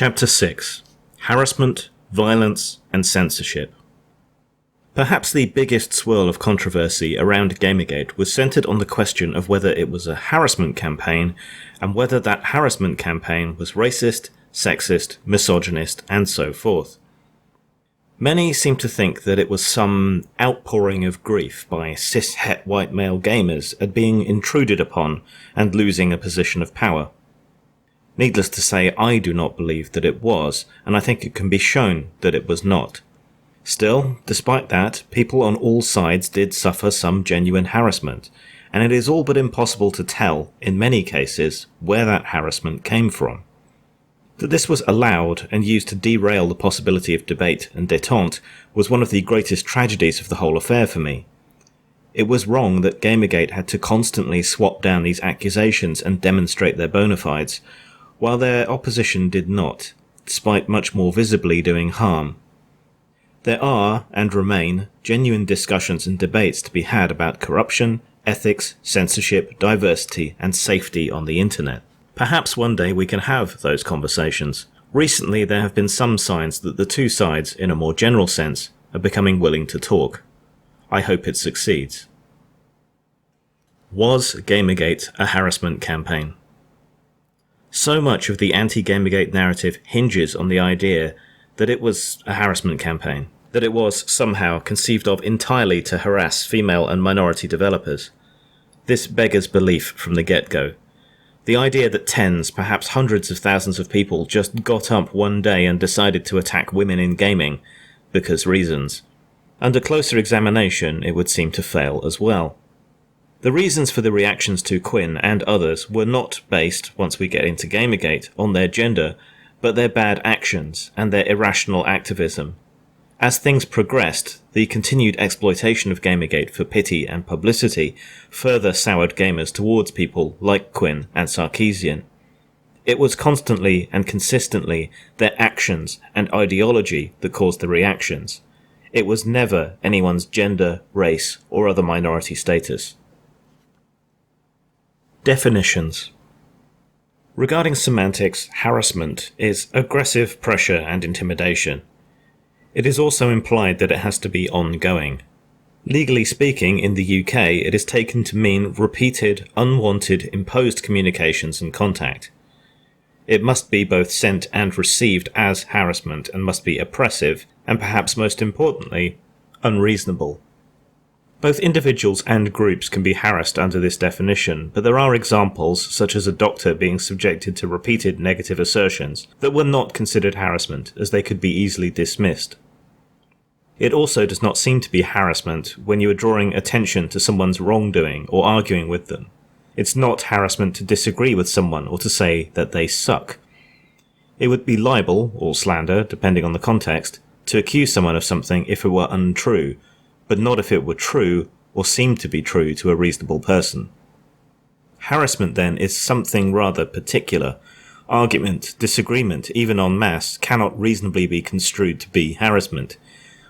Chapter 6: Harassment, Violence, and Censorship. Perhaps the biggest swirl of controversy around Gamergate was centered on the question of whether it was a harassment campaign, and whether that harassment campaign was racist, sexist, misogynist, and so forth. Many seem to think that it was some outpouring of grief by cis-het white male gamers at being intruded upon and losing a position of power. Needless to say, I do not believe that it was, and I think it can be shown that it was not. Still, despite that, people on all sides did suffer some genuine harassment, and it is all but impossible to tell, in many cases, where that harassment came from. That this was allowed and used to derail the possibility of debate and détente was one of the greatest tragedies of the whole affair for me. It was wrong that Gamergate had to constantly swap down these accusations and demonstrate their bona fides, while their opposition did not, despite much more visibly doing harm. There are, and remain, genuine discussions and debates to be had about corruption, ethics, censorship, diversity, and safety on the internet. Perhaps one day we can have those conversations. Recently there have been some signs that the two sides, in a more general sense, are becoming willing to talk. I hope it succeeds. Was Gamergate a harassment campaign? So much of the anti-Gamergate narrative hinges on the idea that it was a harassment campaign, that it was somehow conceived of entirely to harass female and minority developers. This beggars belief from the get-go. The idea that tens, perhaps hundreds of thousands of people just got up one day and decided to attack women in gaming, because reasons. Under closer examination, it would seem to fail as well. The reasons for the reactions to Quinn and others were not based, once we get into Gamergate, on their gender, but their bad actions and their irrational activism. As things progressed, the continued exploitation of Gamergate for pity and publicity further soured gamers towards people like Quinn and Sarkeesian. It was constantly and consistently their actions and ideology that caused the reactions. It was never anyone's gender, race, or other minority status. Definitions. Regarding semantics, harassment is aggressive pressure and intimidation. It is also implied that it has to be ongoing. Legally speaking, in the UK, it is taken to mean repeated, unwanted, imposed communications and contact. It must be both sent and received as harassment and must be oppressive, and perhaps most importantly, unreasonable. Both individuals and groups can be harassed under this definition, but there are examples, such as a doctor being subjected to repeated negative assertions, that were not considered harassment, as they could be easily dismissed. It also does not seem to be harassment when you are drawing attention to someone's wrongdoing or arguing with them. It's not harassment to disagree with someone or to say that they suck. It would be libel, or slander, depending on the context, to accuse someone of something if it were untrue, but not if it were true or seemed to be true to a reasonable person. Harassment, then, is something rather particular. Argument, disagreement, even en masse, cannot reasonably be construed to be harassment.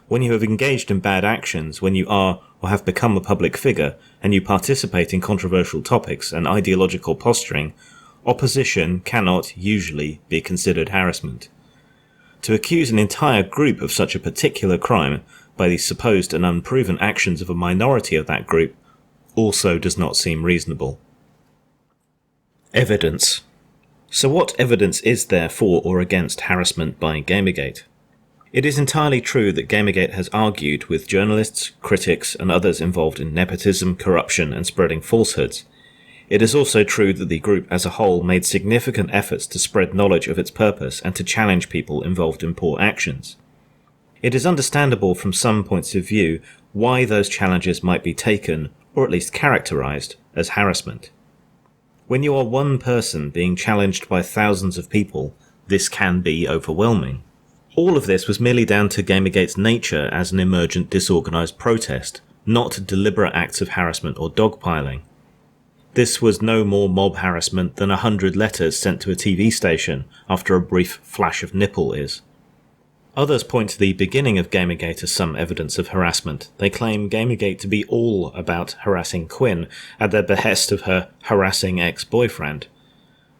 When you have engaged in bad actions, when you are or have become a public figure, and you participate in controversial topics and ideological posturing, opposition cannot usually be considered harassment. To accuse an entire group of such a particular crime by the supposed and unproven actions of a minority of that group also does not seem reasonable. Evidence. So what evidence is there for or against harassment by Gamergate? It is entirely true that Gamergate has argued with journalists, critics, and others involved in nepotism, corruption, and spreading falsehoods. It is also true that the group as a whole made significant efforts to spread knowledge of its purpose and to challenge people involved in poor actions. It is understandable from some points of view why those challenges might be taken, or at least characterized, as harassment. When you are one person being challenged by thousands of people, this can be overwhelming. All of this was merely down to Gamergate's nature as an emergent disorganized protest, not deliberate acts of harassment or dogpiling. This was no more mob harassment than 100 letters sent to a TV station after a brief flash of nipple is. Others point to the beginning of Gamergate as some evidence of harassment. They claim Gamergate to be all about harassing Quinn at the behest of her harassing ex-boyfriend.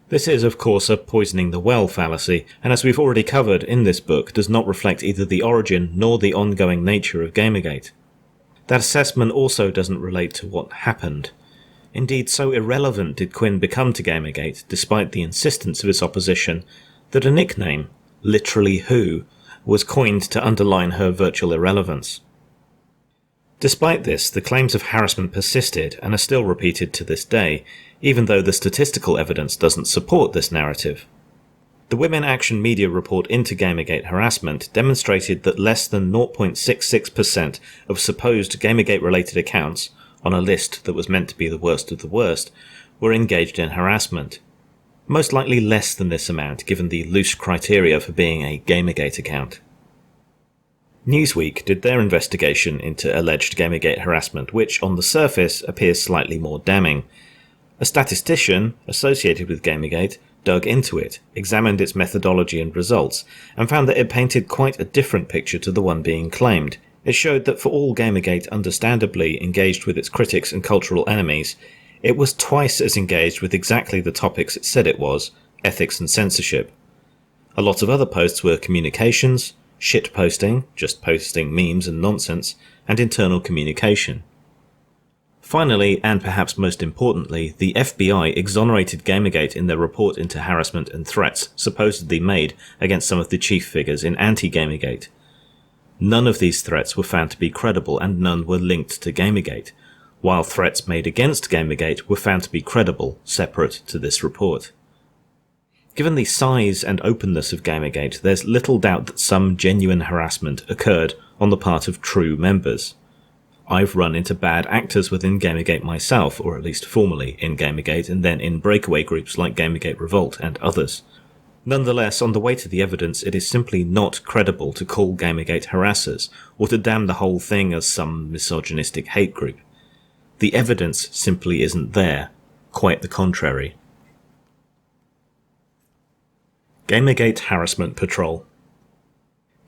This is, of course, a poisoning the well fallacy, and as we've already covered in this book, does not reflect either the origin nor the ongoing nature of Gamergate. That assessment also doesn't relate to what happened. Indeed, so irrelevant did Quinn become to Gamergate, despite the insistence of his opposition, that a nickname, literally who, was coined to underline her virtual irrelevance. Despite this, the claims of harassment persisted and are still repeated to this day, even though the statistical evidence doesn't support this narrative. The Women Action Media report into Gamergate harassment demonstrated that less than 0.66% of supposed Gamergate-related accounts, on a list that was meant to be the worst of the worst, were engaged in harassment. Most likely less than this amount, given the loose criteria for being a Gamergate account. Newsweek did their investigation into alleged Gamergate harassment, which on the surface appears slightly more damning. A statistician associated with Gamergate dug into it, examined its methodology and results, and found that it painted quite a different picture to the one being claimed. It showed that for all Gamergate understandably engaged with its critics and cultural enemies, it was twice as engaged with exactly the topics it said it was, ethics and censorship. A lot of other posts were communications, shit posting, just posting memes and nonsense, and internal communication. Finally, and perhaps most importantly, the FBI exonerated Gamergate in their report into harassment and threats supposedly made against some of the chief figures in anti-Gamergate. None of these threats were found to be credible and none were linked to Gamergate, while threats made against Gamergate were found to be credible, separate to this report. Given the size and openness of Gamergate, there's little doubt that some genuine harassment occurred on the part of true members. I've run into bad actors within Gamergate myself, or at least formerly in Gamergate, and then in breakaway groups like Gamergate Revolt and others. Nonetheless, on the weight of the evidence, it is simply not credible to call Gamergate harassers, or to damn the whole thing as some misogynistic hate group. The evidence simply isn't there. Quite the contrary. Gamergate Harassment Patrol.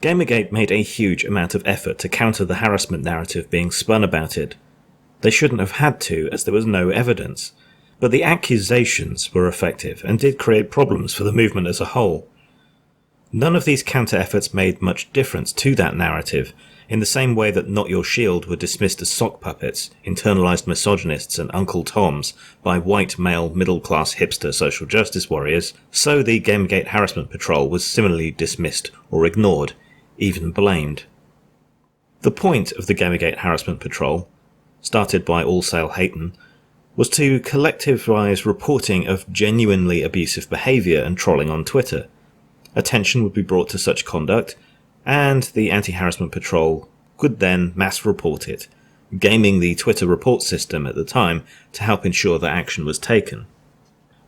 Gamergate made a huge amount of effort to counter the harassment narrative being spun about it. They shouldn't have had to, as there was no evidence, but the accusations were effective and did create problems for the movement as a whole. None of these counter-efforts made much difference to that narrative, in the same way that Not Your Shield were dismissed as sock puppets, internalised misogynists and Uncle Toms by white male middle-class hipster social justice warriors, so the Gamergate Harassment Patrol was similarly dismissed or ignored, even blamed. The point of the Gamergate Harassment Patrol, started by All Sail Hayton, was to collectivise reporting of genuinely abusive behaviour and trolling on Twitter. Attention would be brought to such conduct, and the Anti-Harassment Patrol could then mass report it, gaming the Twitter report system at the time to help ensure that action was taken.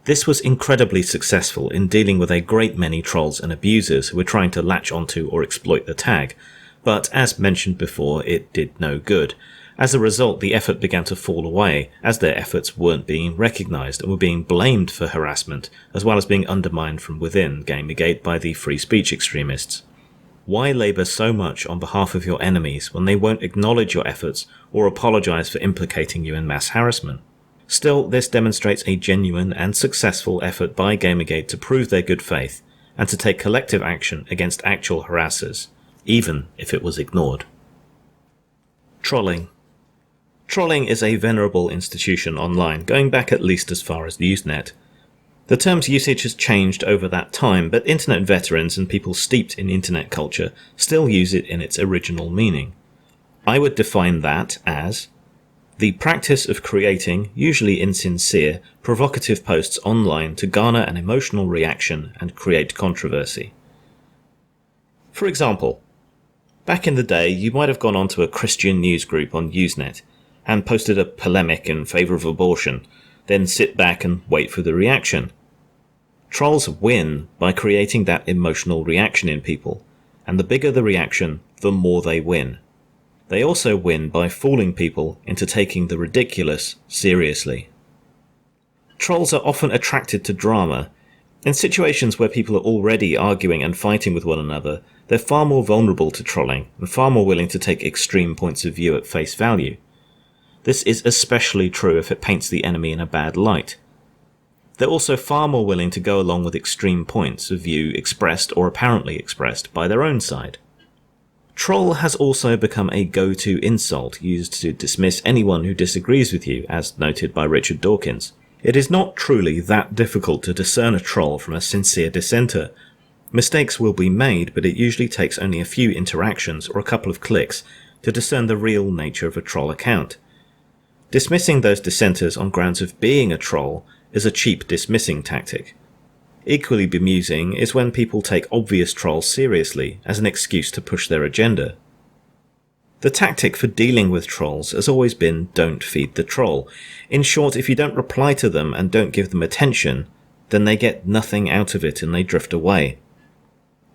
This was incredibly successful in dealing with a great many trolls and abusers who were trying to latch onto or exploit the tag, but as mentioned before, it did no good. As a result, the effort began to fall away, as their efforts weren't being recognised and were being blamed for harassment, as well as being undermined from within Gamergate by the free speech extremists. Why labour so much on behalf of your enemies when they won't acknowledge your efforts or apologise for implicating you in mass harassment? Still, this demonstrates a genuine and successful effort by Gamergate to prove their good faith, and to take collective action against actual harassers, even if it was ignored. Trolling. Trolling is a venerable institution online, going back at least as far as the Usenet. The term's usage has changed over that time, but internet veterans and people steeped in internet culture still use it in its original meaning. I would define that as the practice of creating, usually insincere, provocative posts online to garner an emotional reaction and create controversy. For example, back in the day you might have gone onto a Christian news group on Usenet and posted a polemic in favour of abortion, then sit back and wait for the reaction. Trolls win by creating that emotional reaction in people, and the bigger the reaction, the more they win. They also win by fooling people into taking the ridiculous seriously. Trolls are often attracted to drama. In situations where people are already arguing and fighting with one another, they're far more vulnerable to trolling and far more willing to take extreme points of view at face value. This is especially true if it paints the enemy in a bad light. They're also far more willing to go along with extreme points of view expressed or apparently expressed by their own side. Troll has also become a go-to insult used to dismiss anyone who disagrees with you, as noted by Richard Dawkins. It is not truly that difficult to discern a troll from a sincere dissenter. Mistakes will be made, but it usually takes only a few interactions or a couple of clicks to discern the real nature of a troll account. Dismissing those dissenters on grounds of being a troll is a cheap dismissing tactic. Equally bemusing is when people take obvious trolls seriously as an excuse to push their agenda. The tactic for dealing with trolls has always been don't feed the troll. In short, if you don't reply to them and don't give them attention, then they get nothing out of it and they drift away.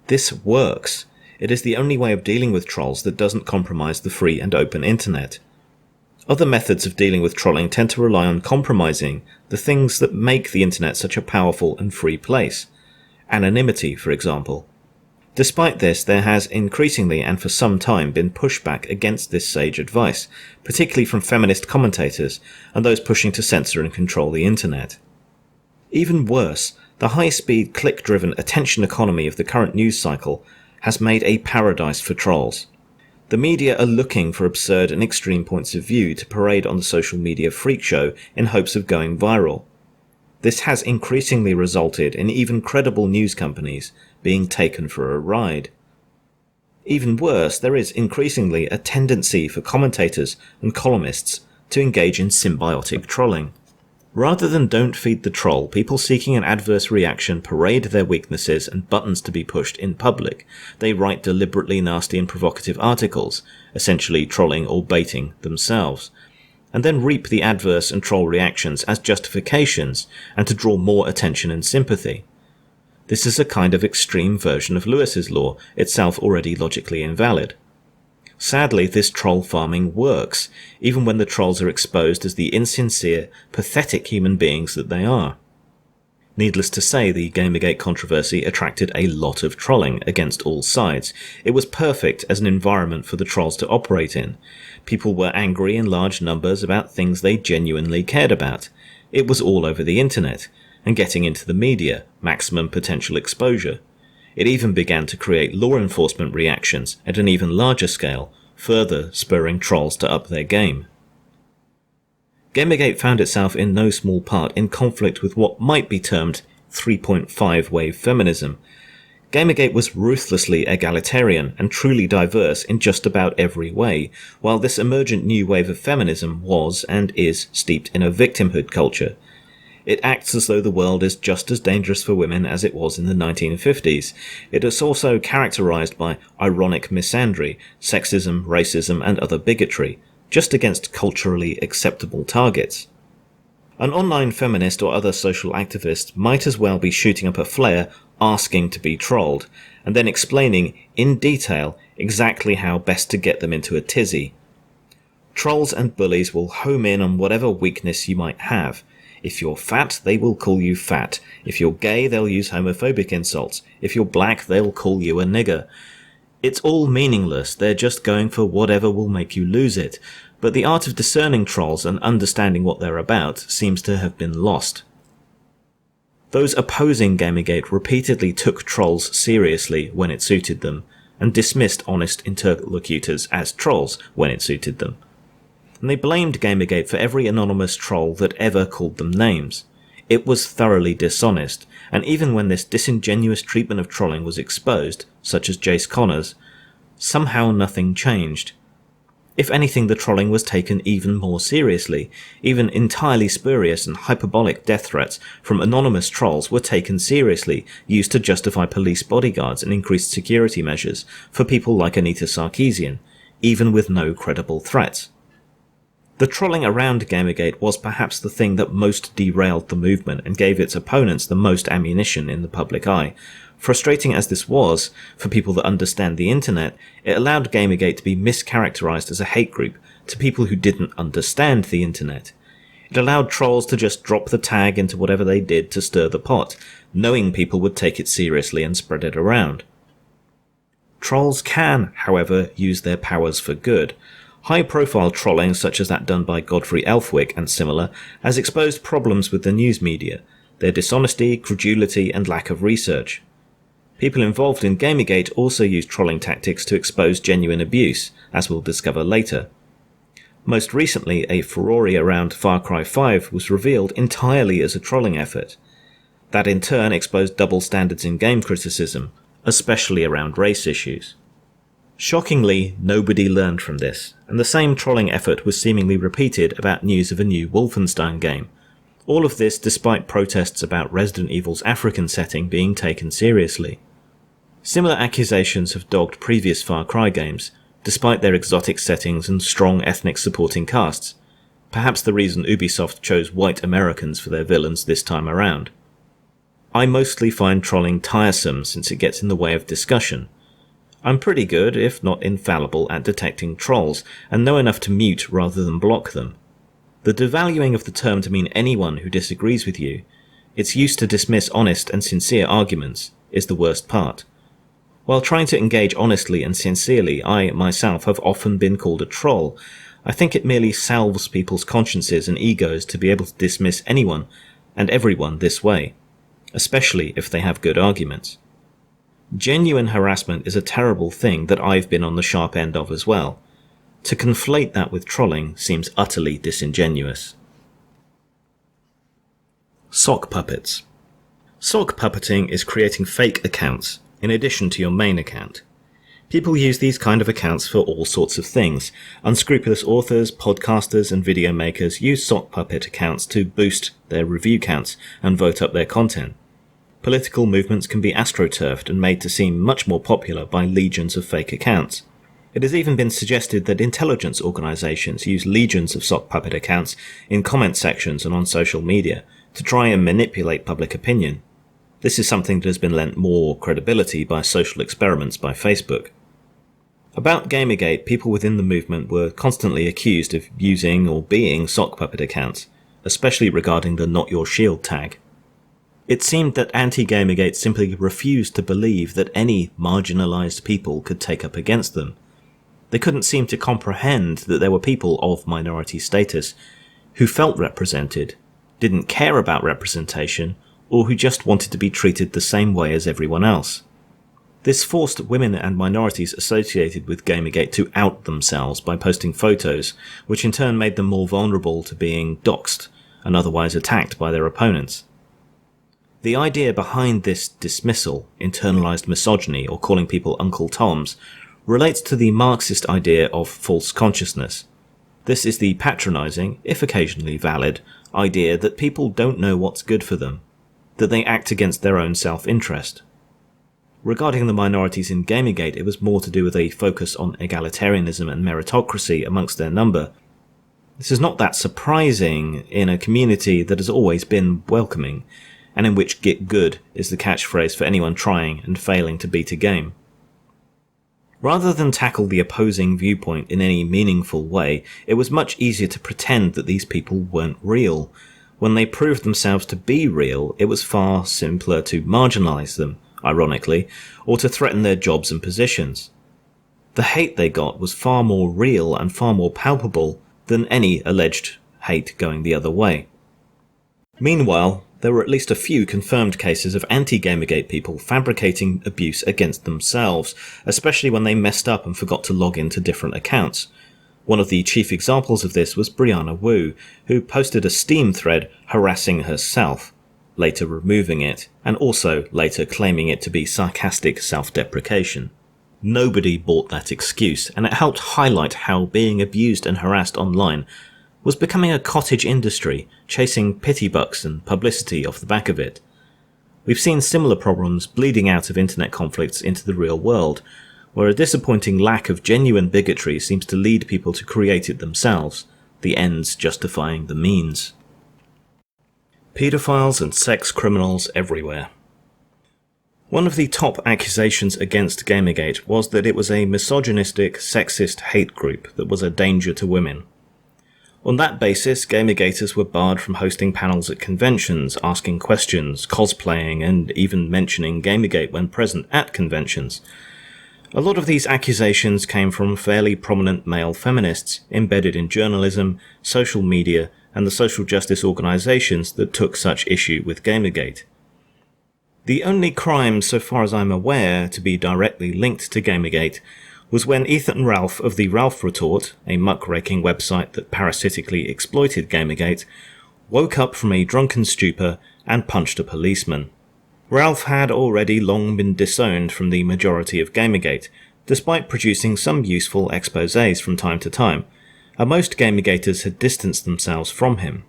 This works. It is the only way of dealing with trolls that doesn't compromise the free and open internet. Other methods of dealing with trolling tend to rely on compromising the things that make the internet such a powerful and free place. Anonymity, for example. Despite this, there has increasingly and for some time been pushback against this sage advice, particularly from feminist commentators and those pushing to censor and control the internet. Even worse, the high-speed, click-driven attention economy of the current news cycle has made a paradise for trolls. The media are looking for absurd and extreme points of view to parade on the social media freak show in hopes of going viral. This has increasingly resulted in even credible news companies being taken for a ride. Even worse, there is increasingly a tendency for commentators and columnists to engage in symbiotic trolling. Rather than don't feed the troll, people seeking an adverse reaction parade their weaknesses and buttons to be pushed in public. They write deliberately nasty and provocative articles, essentially trolling or baiting themselves, and then reap the adverse and troll reactions as justifications and to draw more attention and sympathy. This is a kind of extreme version of Lewis's law, itself already logically invalid. Sadly, this troll farming works, even when the trolls are exposed as the insincere, pathetic human beings that they are. Needless to say, the Gamergate controversy attracted a lot of trolling against all sides. It was perfect as an environment for the trolls to operate in. People were angry in large numbers about things they genuinely cared about. It was all over the internet, and getting into the media, maximum potential exposure. It even began to create law enforcement reactions at an even larger scale, further spurring trolls to up their game. Gamergate found itself in no small part in conflict with what might be termed 3.5 wave feminism. Gamergate was ruthlessly egalitarian and truly diverse in just about every way, while this emergent new wave of feminism was and is steeped in a victimhood culture. It acts as though the world is just as dangerous for women as it was in the 1950s. It is also characterized by ironic misandry, sexism, racism, and other bigotry, just against culturally acceptable targets. An online feminist or other social activist might as well be shooting up a flare asking to be trolled, and then explaining in detail exactly how best to get them into a tizzy. Trolls and bullies will home in on whatever weakness you might have. If you're fat, they will call you fat. If you're gay, they'll use homophobic insults. If you're black, they'll call you a nigger. It's all meaningless, they're just going for whatever will make you lose it. But the art of discerning trolls and understanding what they're about seems to have been lost. Those opposing Gamergate repeatedly took trolls seriously when it suited them, and dismissed honest interlocutors as trolls when it suited them. And they blamed Gamergate for every anonymous troll that ever called them names. It was thoroughly dishonest, and even when this disingenuous treatment of trolling was exposed, such as Jace Connor's, somehow nothing changed. If anything, the trolling was taken even more seriously. Even entirely spurious and hyperbolic death threats from anonymous trolls were taken seriously, used to justify police bodyguards and increased security measures for people like Anita Sarkeesian, even with no credible threats. The trolling around Gamergate was perhaps the thing that most derailed the movement and gave its opponents the most ammunition in the public eye. Frustrating as this was, for people that understand the internet, it allowed Gamergate to be mischaracterized as a hate group to people who didn't understand the internet. It allowed trolls to just drop the tag into whatever they did to stir the pot, knowing people would take it seriously and spread it around. Trolls can, however, use their powers for good. High-profile trolling, such as that done by Godfrey Elfwick and similar, has exposed problems with the news media. their dishonesty, credulity, and lack of research. People involved in Gamergate also use trolling tactics to expose genuine abuse, as we'll discover later. Most recently, a furore around Far Cry 5 was revealed entirely as a trolling effort. That in turn exposed double standards in game criticism, especially around race issues. Shockingly, nobody learned from this, and the same trolling effort was seemingly repeated about news of a new Wolfenstein game. All of this despite protests about Resident Evil's African setting being taken seriously. Similar accusations have dogged previous Far Cry games, despite their exotic settings and strong ethnic supporting casts. Perhaps the reason Ubisoft chose white Americans for their villains this time around. I mostly find trolling tiresome since it gets in the way of discussion. I'm pretty good, if not infallible, at detecting trolls, and know enough to mute rather than block them. The devaluing of the term to mean anyone who disagrees with you, its use to dismiss honest and sincere arguments, is the worst part. While trying to engage honestly and sincerely, I, myself, have often been called a troll. I think it merely salves people's consciences and egos to be able to dismiss anyone and everyone this way, especially if they have good arguments. Genuine harassment is a terrible thing that I've been on the sharp end of as well. To conflate that with trolling seems utterly disingenuous. Sock puppets. Sock puppeting is creating fake accounts in addition to your main account. People use these kind of accounts for all sorts of things. Unscrupulous authors, podcasters, and video makers use sock puppet accounts to boost their review counts and vote up their content. Political movements can be astroturfed and made to seem much more popular by legions of fake accounts. It has even been suggested that intelligence organizations use legions of sock puppet accounts in comment sections and on social media to try and manipulate public opinion. This is something that has been lent more credibility by social experiments by Facebook. About Gamergate, people within the movement were constantly accused of using or being sock puppet accounts, especially regarding the Not Your Shield tag. It seemed that anti-Gamergate simply refused to believe that any marginalized people could take up against them. They couldn't seem to comprehend that there were people of minority status who felt represented, didn't care about representation, or who just wanted to be treated the same way as everyone else. This forced women and minorities associated with Gamergate to out themselves by posting photos, which in turn made them more vulnerable to being doxxed and otherwise attacked by their opponents. The idea behind this dismissal, internalized misogyny, or calling people Uncle Toms, relates to the Marxist idea of false consciousness. This is the patronizing, if occasionally valid, idea that people don't know what's good for them, that they act against their own self-interest. Regarding the minorities in Gamergate, it was more to do with a focus on egalitarianism and meritocracy amongst their number. This is not that surprising in a community that has always been welcoming, and in which "get good" is the catchphrase for anyone trying and failing to beat a game. Rather than tackle the opposing viewpoint in any meaningful way, it was much easier to pretend that these people weren't real. When they proved themselves to be real, it was far simpler to marginalize them, ironically, or to threaten their jobs and positions. The hate they got was far more real and far more palpable than any alleged hate going the other way. Meanwhile, there were at least a few confirmed cases of anti-Gamergate people fabricating abuse against themselves, especially when they messed up and forgot to log into different accounts. One of the chief examples of this was Brianna Wu, who posted a Steam thread harassing herself, later removing it, and also later claiming it to be sarcastic self-deprecation. Nobody bought that excuse, and it helped highlight how being abused and harassed online was becoming a cottage industry, chasing pity bucks and publicity off the back of it. We've seen similar problems bleeding out of internet conflicts into the real world, where a disappointing lack of genuine bigotry seems to lead people to create it themselves, the ends justifying the means. Pedophiles and sex criminals everywhere. One of the top accusations against Gamergate was that it was a misogynistic, sexist hate group that was a danger to women. On that basis, Gamergaters were barred from hosting panels at conventions, asking questions, cosplaying, and even mentioning Gamergate when present at conventions. A lot of these accusations came from fairly prominent male feminists embedded in journalism, social media, and the social justice organisations that took such issue with Gamergate. The only crime, so far as I'm aware, to be directly linked to Gamergate was when Ethan Ralph of the Ralph Retort, a muckraking website that parasitically exploited Gamergate, woke up from a drunken stupor and punched a policeman. Ralph had already long been disowned from the majority of Gamergate, despite producing some useful exposés from time to time, and most Gamergaters had distanced themselves from him.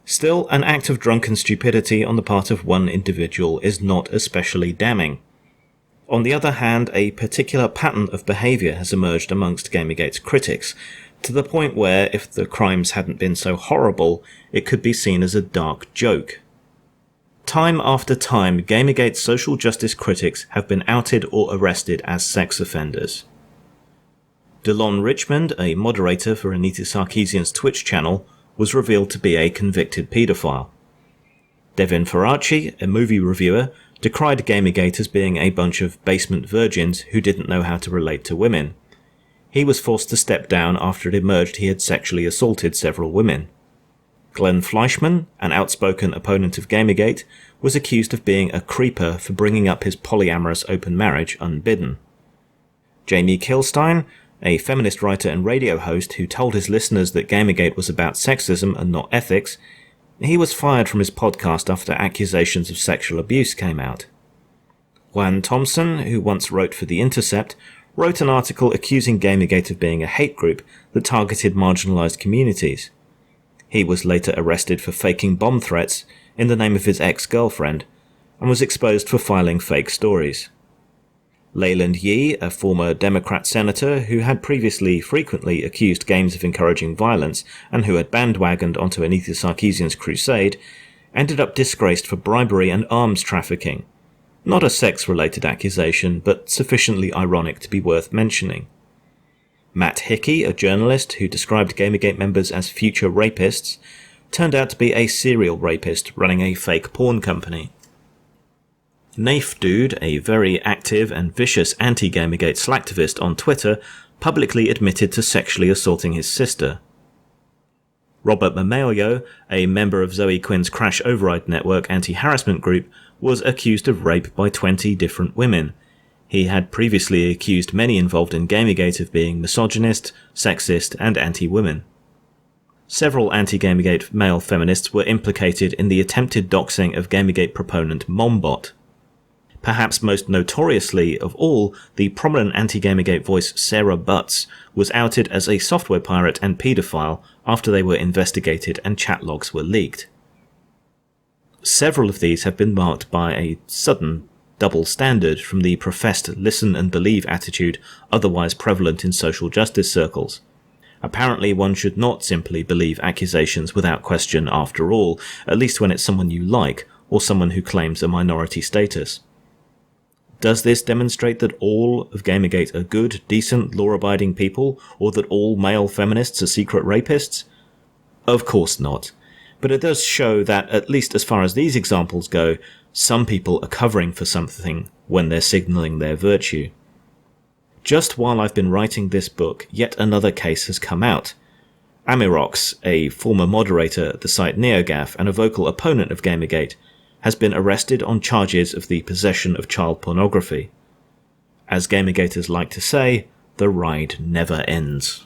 Still, an act of drunken stupidity on the part of one individual is not especially damning. On the other hand, a particular pattern of behaviour has emerged amongst Gamergate's critics, to the point where, if the crimes hadn't been so horrible, it could be seen as a dark joke. Time after time, Gamergate's social justice critics have been outed or arrested as sex offenders. Delon Richmond, a moderator for Anita Sarkeesian's Twitch channel, was revealed to be a convicted paedophile. Devin Faraci, a movie reviewer, decried Gamergate as being a bunch of basement virgins who didn't know how to relate to women. He was forced to step down after it emerged he had sexually assaulted several women. Glenn Fleischman, an outspoken opponent of Gamergate, was accused of being a creeper for bringing up his polyamorous open marriage unbidden. Jamie Kilstein, a feminist writer and radio host who told his listeners that Gamergate was about sexism and not ethics, he was fired from his podcast after accusations of sexual abuse came out. Juan Thompson, who once wrote for The Intercept, wrote an article accusing Gamergate of being a hate group that targeted marginalised communities. He was later arrested for faking bomb threats in the name of his ex-girlfriend, and was exposed for filing fake stories. Leyland Yee, a former Democrat senator who had previously frequently accused games of encouraging violence and who had bandwagoned onto Anita Sarkeesian's crusade, ended up disgraced for bribery and arms trafficking. Not a sex-related accusation, but sufficiently ironic to be worth mentioning. Matt Hickey, a journalist who described Gamergate members as future rapists, turned out to be a serial rapist running a fake porn company. Naif Dude, a very active and vicious anti-Gamergate slacktivist on Twitter, publicly admitted to sexually assaulting his sister. Robert Mamelio, a member of Zoe Quinn's Crash Override Network anti-harassment group, was accused of rape by 20 different women. He had previously accused many involved in Gamergate of being misogynist, sexist, and anti-women. Several anti-Gamergate male feminists were implicated in the attempted doxing of Gamergate proponent Mombot. Perhaps most notoriously of all, the prominent anti-Gamergate voice Sarah Butts was outed as a software pirate and paedophile after they were investigated and chat logs were leaked. Several of these have been marked by a sudden double standard from the professed listen and believe attitude otherwise prevalent in social justice circles. Apparently one should not simply believe accusations without question after all, at least when it's someone you like, or someone who claims a minority status. Does this demonstrate that all of Gamergate are good, decent, law-abiding people, or that all male feminists are secret rapists? Of course not. But it does show that, at least as far as these examples go, some people are covering for something when they're signalling their virtue. Just while I've been writing this book, yet another case has come out. Amirox, a former moderator at the site NeoGAF and a vocal opponent of Gamergate, has been arrested on charges of the possession of child pornography. As Gamergaters like to say, the ride never ends.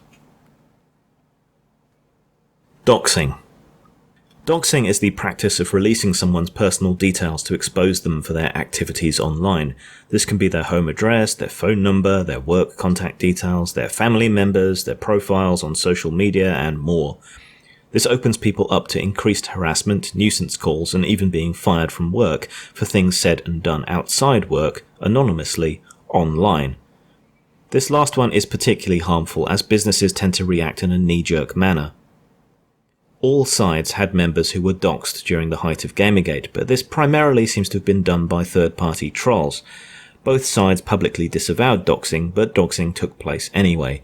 Doxing. Doxing is the practice of releasing someone's personal details to expose them for their activities online. This can be their home address, their phone number, their work contact details, their family members, their profiles on social media, and more. This opens people up to increased harassment, nuisance calls, and even being fired from work for things said and done outside work, anonymously, online. This last one is particularly harmful as businesses tend to react in a knee-jerk manner. All sides had members who were doxed during the height of Gamergate, but this primarily seems to have been done by third-party trolls. Both sides publicly disavowed doxing, but doxing took place anyway.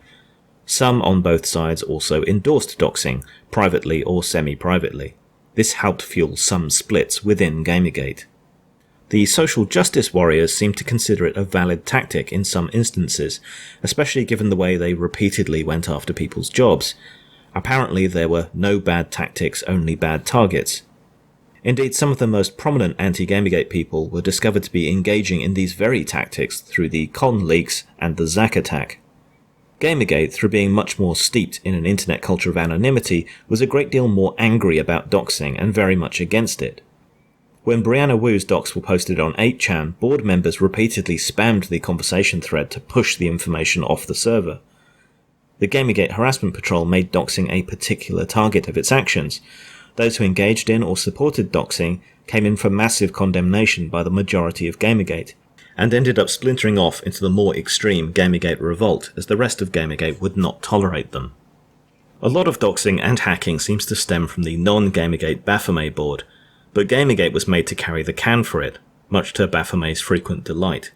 Some on both sides also endorsed doxing, privately or semi-privately. This helped fuel some splits within Gamergate. The social justice warriors seem to consider it a valid tactic in some instances, especially given the way they repeatedly went after people's jobs. Apparently there were no bad tactics, only bad targets. Indeed, some of the most prominent anti-Gamergate people were discovered to be engaging in these very tactics through the con leaks and the Zack attack. Gamergate, through being much more steeped in an internet culture of anonymity, was a great deal more angry about doxing and very much against it. When Brianna Wu's docs were posted on 8chan, board members repeatedly spammed the conversation thread to push the information off the server. The Gamergate Harassment Patrol made doxing a particular target of its actions. Those who engaged in or supported doxing came in for massive condemnation by the majority of Gamergate, and ended up splintering off into the more extreme Gamergate revolt, as the rest of Gamergate would not tolerate them. A lot of doxing and hacking seems to stem from the non-Gamergate Baphomet board, but Gamergate was made to carry the can for it, much to Baphomet's frequent delight.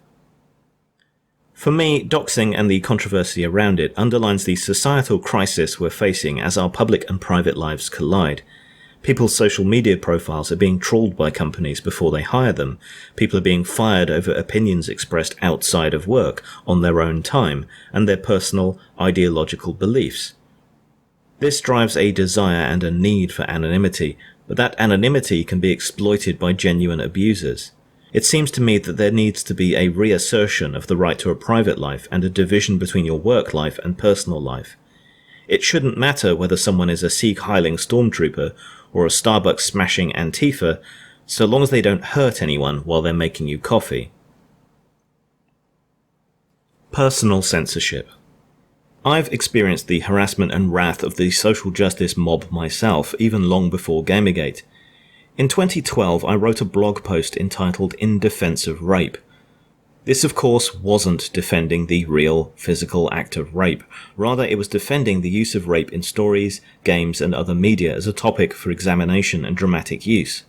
For me, doxing and the controversy around it underlines the societal crisis we're facing as our public and private lives collide. People's social media profiles are being trawled by companies before they hire them. People are being fired over opinions expressed outside of work, on their own time, and their personal, ideological beliefs. This drives a desire and a need for anonymity, but that anonymity can be exploited by genuine abusers. It seems to me that there needs to be a reassertion of the right to a private life and a division between your work life and personal life. It shouldn't matter whether someone is a Sieg-Heiling stormtrooper or a Starbucks-smashing Antifa, so long as they don't hurt anyone while they're making you coffee. Personal censorship. I've experienced the harassment and wrath of the social justice mob myself, even long before Gamergate. In 2012, I wrote a blog post entitled In Defense of Rape. This, of course, wasn't defending the real, physical act of rape. Rather, it was defending the use of rape in stories, games, and other media as a topic for examination and dramatic use.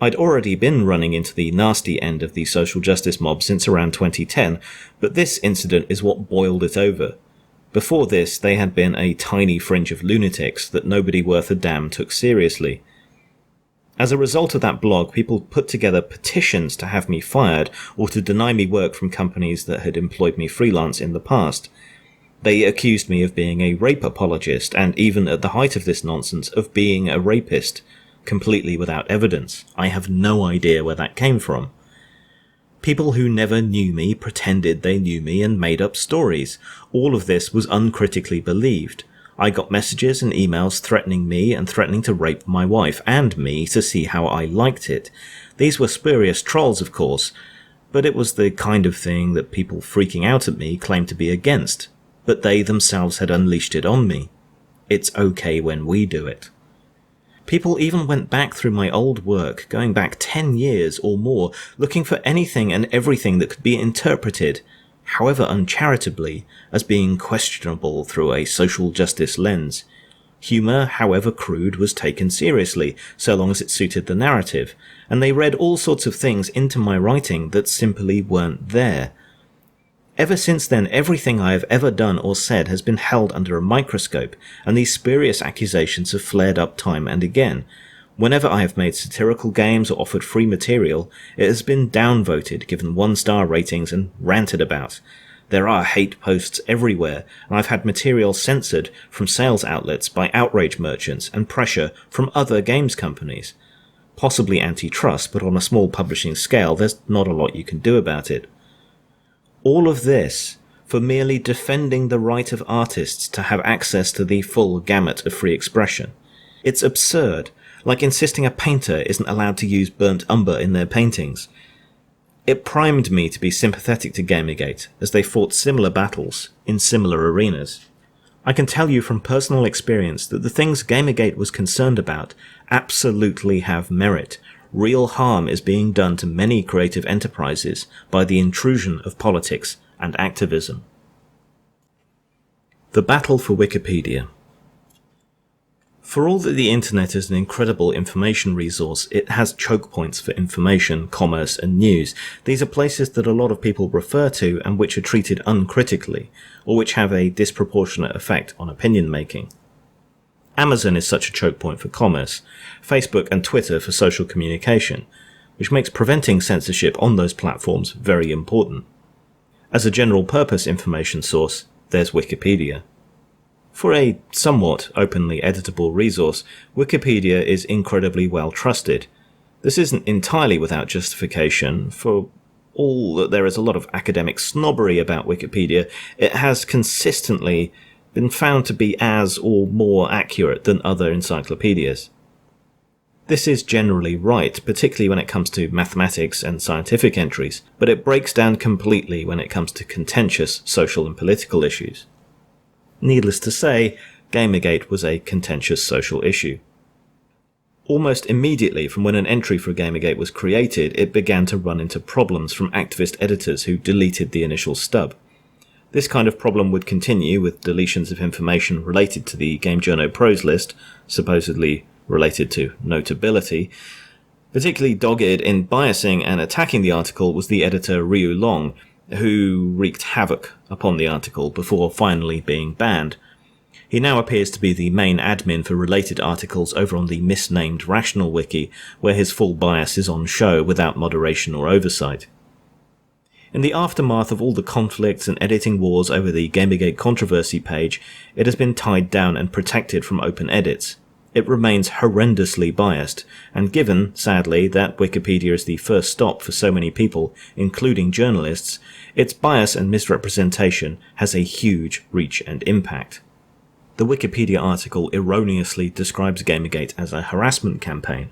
I'd already been running into the nasty end of the social justice mob since around 2010, but this incident is what boiled it over. Before this, they had been a tiny fringe of lunatics that nobody worth a damn took seriously. As a result of that blog, people put together petitions to have me fired or to deny me work from companies that had employed me freelance in the past. They accused me of being a rape apologist and, even at the height of this nonsense, of being a rapist, completely without evidence. I have no idea where that came from. People who never knew me pretended they knew me and made up stories. All of this was uncritically believed. I got messages and emails threatening me and threatening to rape my wife and me to see how I liked it. These were spurious trolls, of course, but it was the kind of thing that people freaking out at me claimed to be against. But they themselves had unleashed it on me. It's okay when we do it. People even went back through my old work, going back 10 years or more, looking for anything and everything that could be interpreted, however uncharitably, as being questionable through a social justice lens. Humour, however crude, was taken seriously, so long as it suited the narrative, and they read all sorts of things into my writing that simply weren't there. Ever since then, everything I have ever done or said has been held under a microscope, and these spurious accusations have flared up time and again. Whenever I have made satirical games or offered free material, it has been downvoted, given 1-star ratings, and ranted about. There are hate posts everywhere, and I've had material censored from sales outlets by outrage merchants and pressure from other games companies. Possibly antitrust, but on a small publishing scale, there's not a lot you can do about it. All of this for merely defending the right of artists to have access to the full gamut of free expression. It's absurd, like insisting a painter isn't allowed to use burnt umber in their paintings. It primed me to be sympathetic to Gamergate, as they fought similar battles in similar arenas. I can tell you from personal experience that the things Gamergate was concerned about absolutely have merit. Real harm is being done to many creative enterprises by the intrusion of politics and activism. The battle for Wikipedia. For all that the internet is an incredible information resource, it has choke points for information, commerce, and news. These are places that a lot of people refer to and which are treated uncritically, or which have a disproportionate effect on opinion making. Amazon is such a choke point for commerce, Facebook and Twitter for social communication, which makes preventing censorship on those platforms very important. As a general purpose information source, there's Wikipedia. For a somewhat openly editable resource, Wikipedia is incredibly well trusted. This isn't entirely without justification. For all that there is a lot of academic snobbery about Wikipedia, it has consistently been found to be as or more accurate than other encyclopedias. This is generally right, particularly when it comes to mathematics and scientific entries, but it breaks down completely when it comes to contentious social and political issues. Needless to say, Gamergate was a contentious social issue. Almost immediately from when an entry for Gamergate was created, it began to run into problems from activist editors who deleted the initial stub. This kind of problem would continue with deletions of information related to the Game Journo Pros list, supposedly related to notability. Particularly dogged in biasing and attacking the article was the editor Ryu Long, who wreaked havoc upon the article before finally being banned. He now appears to be the main admin for related articles over on the misnamed Rational Wiki, where his full bias is on show without moderation or oversight. In the aftermath of all the conflicts and editing wars over the Gamergate controversy page, it has been tied down and protected from open edits. It remains horrendously biased, and given, sadly, that Wikipedia is the first stop for so many people, including journalists, its bias and misrepresentation has a huge reach and impact. The Wikipedia article erroneously describes Gamergate as a harassment campaign.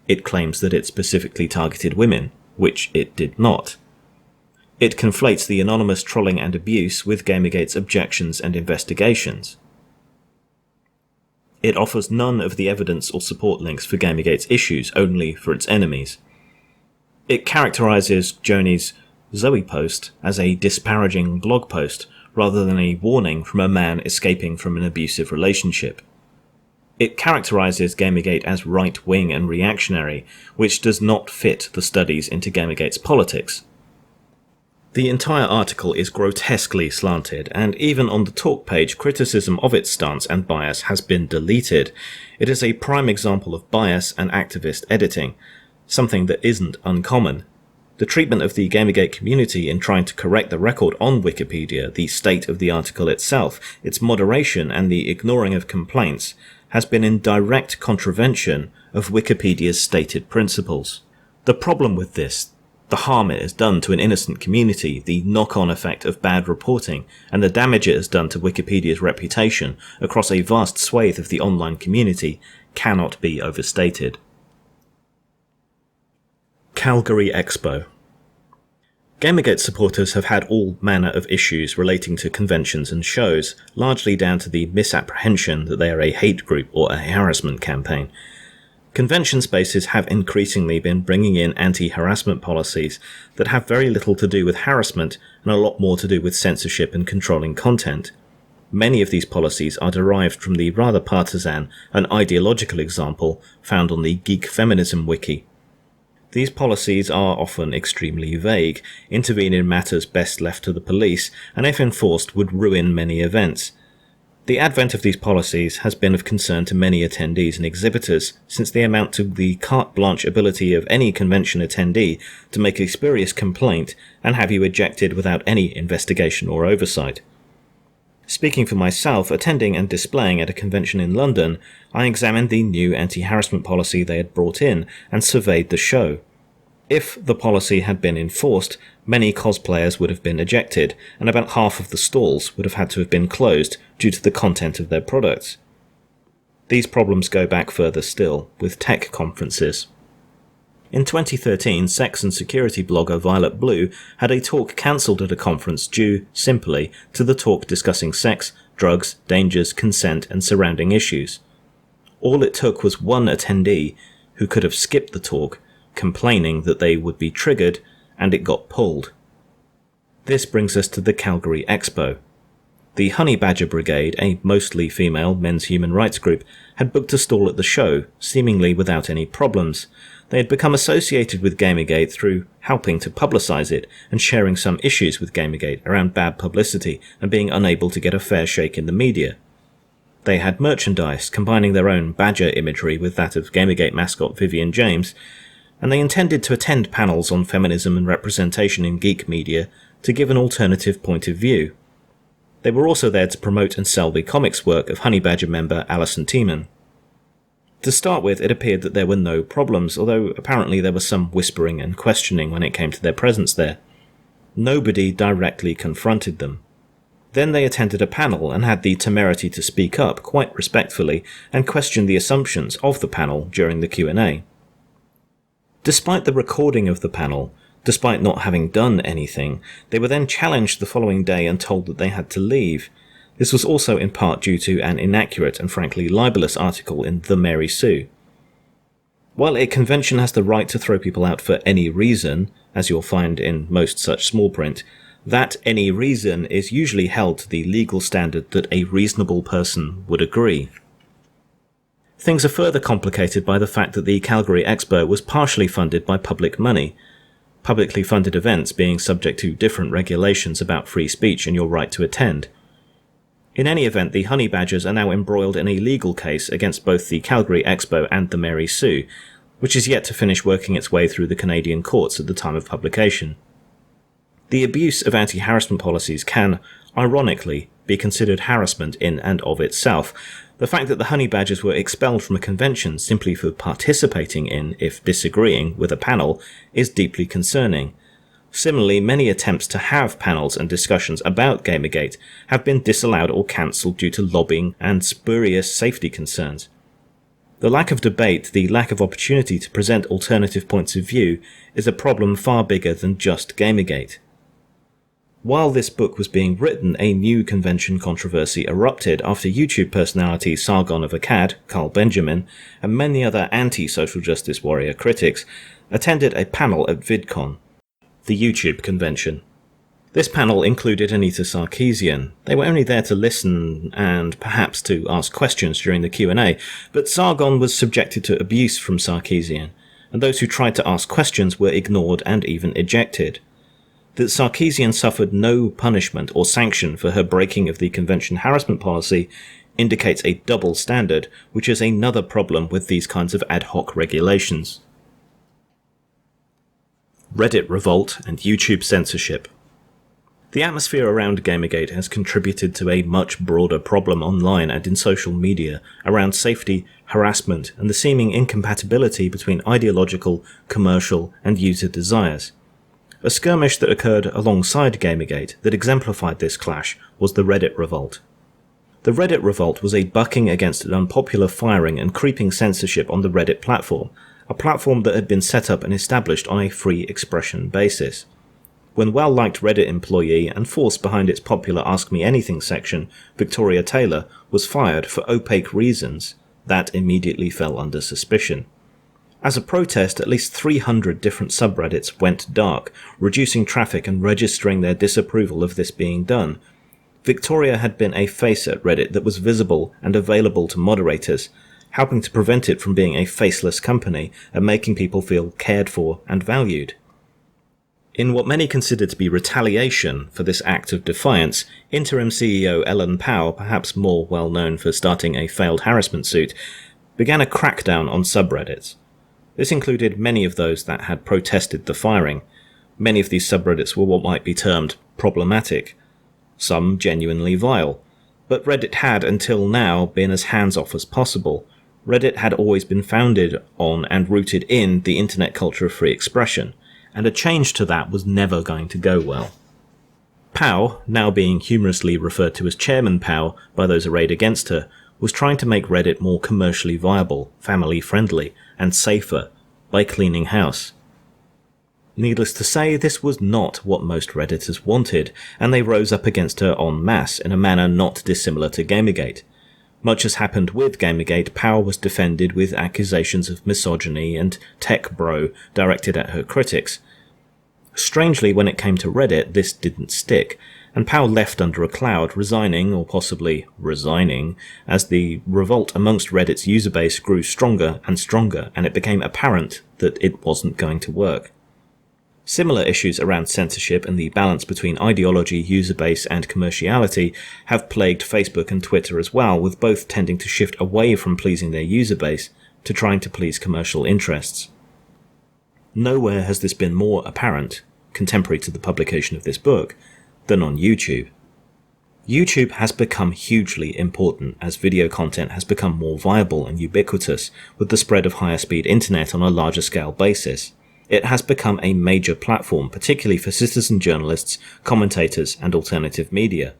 It claims that it specifically targeted women, which it did not. It conflates the anonymous trolling and abuse with Gamergate's objections and investigations. It offers none of the evidence or support links for Gamergate's issues, only for its enemies. It characterizes Joni's Zoe post as a disparaging blog post, rather than a warning from a man escaping from an abusive relationship. It characterizes Gamergate as right-wing and reactionary, which does not fit the studies into Gamergate's politics. The entire article is grotesquely slanted, and even on the talk page, criticism of its stance and bias has been deleted. It is a prime example of bias and activist editing, something that isn't uncommon. The treatment of the Gamergate community in trying to correct the record on Wikipedia, the state of the article itself, its moderation, and the ignoring of complaints has been in direct contravention of Wikipedia's stated principles. The problem with this, the harm it has done to an innocent community, the knock-on effect of bad reporting, and the damage it has done to Wikipedia's reputation across a vast swathe of the online community cannot be overstated. Calgary Expo. Gamergate supporters have had all manner of issues relating to conventions and shows, largely down to the misapprehension that they are a hate group or a harassment campaign. Convention spaces have increasingly been bringing in anti-harassment policies that have very little to do with harassment and a lot more to do with censorship and controlling content. Many of these policies are derived from the rather partisan and ideological example found on the Geek Feminism Wiki. These policies are often extremely vague, intervene in matters best left to the police, and if enforced would ruin many events. The advent of these policies has been of concern to many attendees and exhibitors, since they amount to the carte blanche ability of any convention attendee to make a spurious complaint and have you ejected without any investigation or oversight. Speaking for myself, attending and displaying at a convention in London, I examined the new anti-harassment policy they had brought in and surveyed the show. If the policy had been enforced, many cosplayers would have been ejected, and about half of the stalls would have had to have been closed due to the content of their products. These problems go back further still, with tech conferences. In 2013, sex and security blogger Violet Blue had a talk cancelled at a conference due, simply, to the talk discussing sex, drugs, dangers, consent, and surrounding issues. All it took was one attendee, who could have skipped the talk, complaining that they would be triggered, and it got pulled. This brings us to the Calgary Expo. The Honey Badger Brigade, a mostly female men's human rights group, had booked a stall at the show, seemingly without any problems. They had become associated with Gamergate through helping to publicise it and sharing some issues with Gamergate around bad publicity and being unable to get a fair shake in the media. They had merchandise, combining their own badger imagery with that of Gamergate mascot Vivian James, and they intended to attend panels on feminism and representation in geek media to give an alternative point of view. They were also there to promote and sell the comics work of Honey Badger member Alison Tiemann. To start with, it appeared that there were no problems, although apparently there was some whispering and questioning when it came to their presence there. Nobody directly confronted them. Then they attended a panel and had the temerity to speak up quite respectfully and question the assumptions of the panel during the Q&A. Despite the recording of the panel, despite not having done anything, they were then challenged the following day and told that they had to leave. This was also in part due to an inaccurate and frankly libelous article in The Mary Sue. While a convention has the right to throw people out for any reason, as you'll find in most such small print, that any reason is usually held to the legal standard that a reasonable person would agree. Things are further complicated by the fact that the Calgary Expo was partially funded by public money, publicly funded events being subject to different regulations about free speech and your right to attend. In any event, the Honey Badgers are now embroiled in a legal case against both the Calgary Expo and the Mary Sue, which is yet to finish working its way through the Canadian courts at the time of publication. The abuse of anti-harassment policies can, ironically, be considered harassment in and of itself. The fact that the Honey Badgers were expelled from a convention simply for participating in, if disagreeing, with a panel is deeply concerning. Similarly, many attempts to have panels and discussions about Gamergate have been disallowed or cancelled due to lobbying and spurious safety concerns. The lack of debate, the lack of opportunity to present alternative points of view, is a problem far bigger than just Gamergate. While this book was being written, a new convention controversy erupted after YouTube personality Sargon of Akkad, Carl Benjamin, and many other anti-social justice warrior critics attended a panel at VidCon, the YouTube convention. This panel included Anita Sarkeesian. They were only there to listen and perhaps to ask questions during the Q&A, but Sargon was subjected to abuse from Sarkeesian, and those who tried to ask questions were ignored and even ejected. That Sarkeesian suffered no punishment or sanction for her breaking of the convention harassment policy indicates a double standard, which is another problem with these kinds of ad hoc regulations. Reddit revolt and YouTube censorship. The atmosphere around Gamergate has contributed to a much broader problem online and in social media around safety, harassment, and the seeming incompatibility between ideological, commercial, and user desires. A skirmish that occurred alongside Gamergate that exemplified this clash was the Reddit revolt. The Reddit revolt was a bucking against an unpopular firing and creeping censorship on the Reddit platform, a platform that had been set up and established on a free expression basis. When well-liked Reddit employee and force behind its popular Ask Me Anything section, Victoria Taylor, was fired for opaque reasons, that immediately fell under suspicion. As a protest, at least 300 different subreddits went dark, reducing traffic and registering their disapproval of this being done. Victoria had been a face at Reddit that was visible and available to moderators, helping to prevent it from being a faceless company and making people feel cared for and valued. In what many consider to be retaliation for this act of defiance, interim CEO Ellen Powell, perhaps more well known for starting a failed harassment suit, began a crackdown on subreddits. This included many of those that had protested the firing. Many of these subreddits were what might be termed problematic, some genuinely vile. But Reddit had, until now, been as hands-off as possible. Reddit had always been founded on and rooted in the internet culture of free expression, and a change to that was never going to go well. Pow, now being humorously referred to as Chairman Pow by those arrayed against her, was trying to make Reddit more commercially viable, family-friendly, and safer by cleaning house. Needless to say, this was not what most Redditors wanted, and they rose up against her en masse in a manner not dissimilar to Gamergate. Much as happened with Gamergate, Power was defended with accusations of misogyny and tech bro directed at her critics. Strangely, when it came to Reddit, this didn't stick, and Powell left under a cloud, resigning, or possibly resigning, as the revolt amongst Reddit's user base grew stronger, and it became apparent that it wasn't going to work. Similar issues around censorship and the balance between ideology, user base, and commerciality have plagued Facebook and Twitter as well, with both tending to shift away from pleasing their user base to trying to please commercial interests. Nowhere has this been more apparent, contemporary to the publication of this book, than on YouTube. YouTube has become hugely important as video content has become more viable and ubiquitous with the spread of higher speed internet on a larger scale basis. It has become a major platform, particularly for citizen journalists, commentators, and alternative media.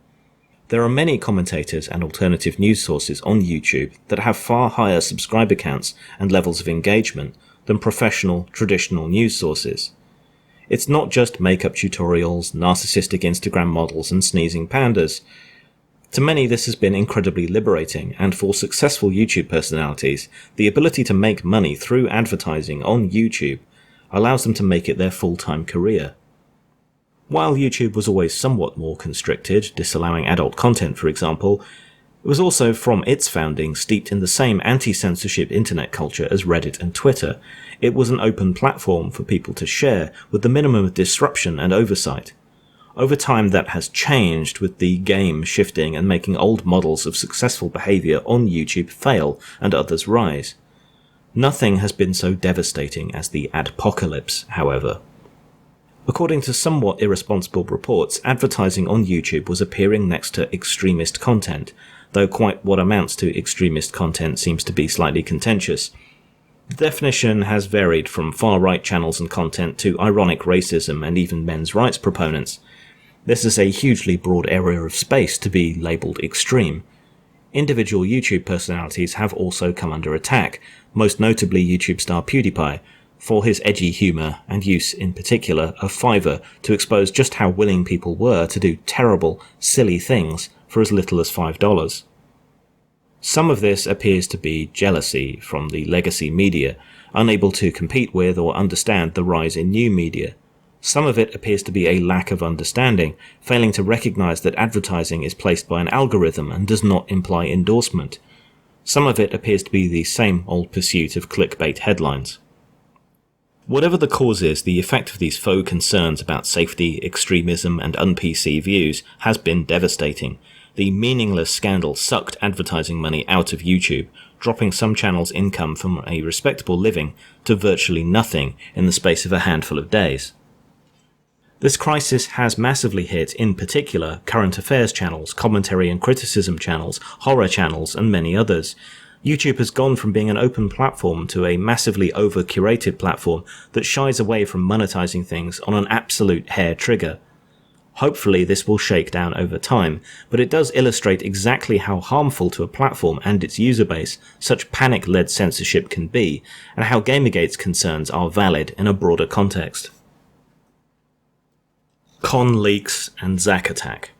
There are many commentators and alternative news sources on YouTube that have far higher subscriber counts and levels of engagement than professional, traditional news sources. It's not just makeup tutorials, narcissistic Instagram models, and sneezing pandas. To many, this has been incredibly liberating, and for successful YouTube personalities, the ability to make money through advertising on YouTube allows them to make it their full-time career. While YouTube was always somewhat more constricted, disallowing adult content for example, it was also from its founding steeped in the same anti-censorship internet culture as Reddit and Twitter. It was an open platform for people to share with the minimum of disruption and oversight. Over time that has changed, with the game shifting and making old models of successful behaviour on YouTube fail and others rise. Nothing has been so devastating as the adpocalypse, however. According to somewhat irresponsible reports, advertising on YouTube was appearing next to extremist content, though quite what amounts to extremist content seems to be slightly contentious. The definition has varied from far-right channels and content to ironic racism and even men's rights proponents. This is a hugely broad area of space to be labelled extreme. Individual YouTube personalities have also come under attack, most notably YouTube star PewDiePie, for his edgy humour and use in particular of Fiverr to expose just how willing people were to do terrible, silly things for as little as $5. Some of this appears to be jealousy from the legacy media, unable to compete with or understand the rise in new media. Some of it appears to be a lack of understanding, failing to recognise that advertising is placed by an algorithm and does not imply endorsement. Some of it appears to be the same old pursuit of clickbait headlines. Whatever the cause is, the effect of these faux concerns about safety, extremism, and un-PC views has been devastating. The meaningless scandal sucked advertising money out of YouTube, dropping some channels' income from a respectable living to virtually nothing in the space of a handful of days. This crisis has massively hit, in particular, current affairs channels, commentary and criticism channels, horror channels, and many others. YouTube has gone from being an open platform to a massively over-curated platform that shies away from monetizing things on an absolute hair trigger. Hopefully this will shake down over time, but it does illustrate exactly how harmful to a platform and its user base such panic-led censorship can be, and how Gamergate's concerns are valid in a broader context. Con leaks and Zack attack.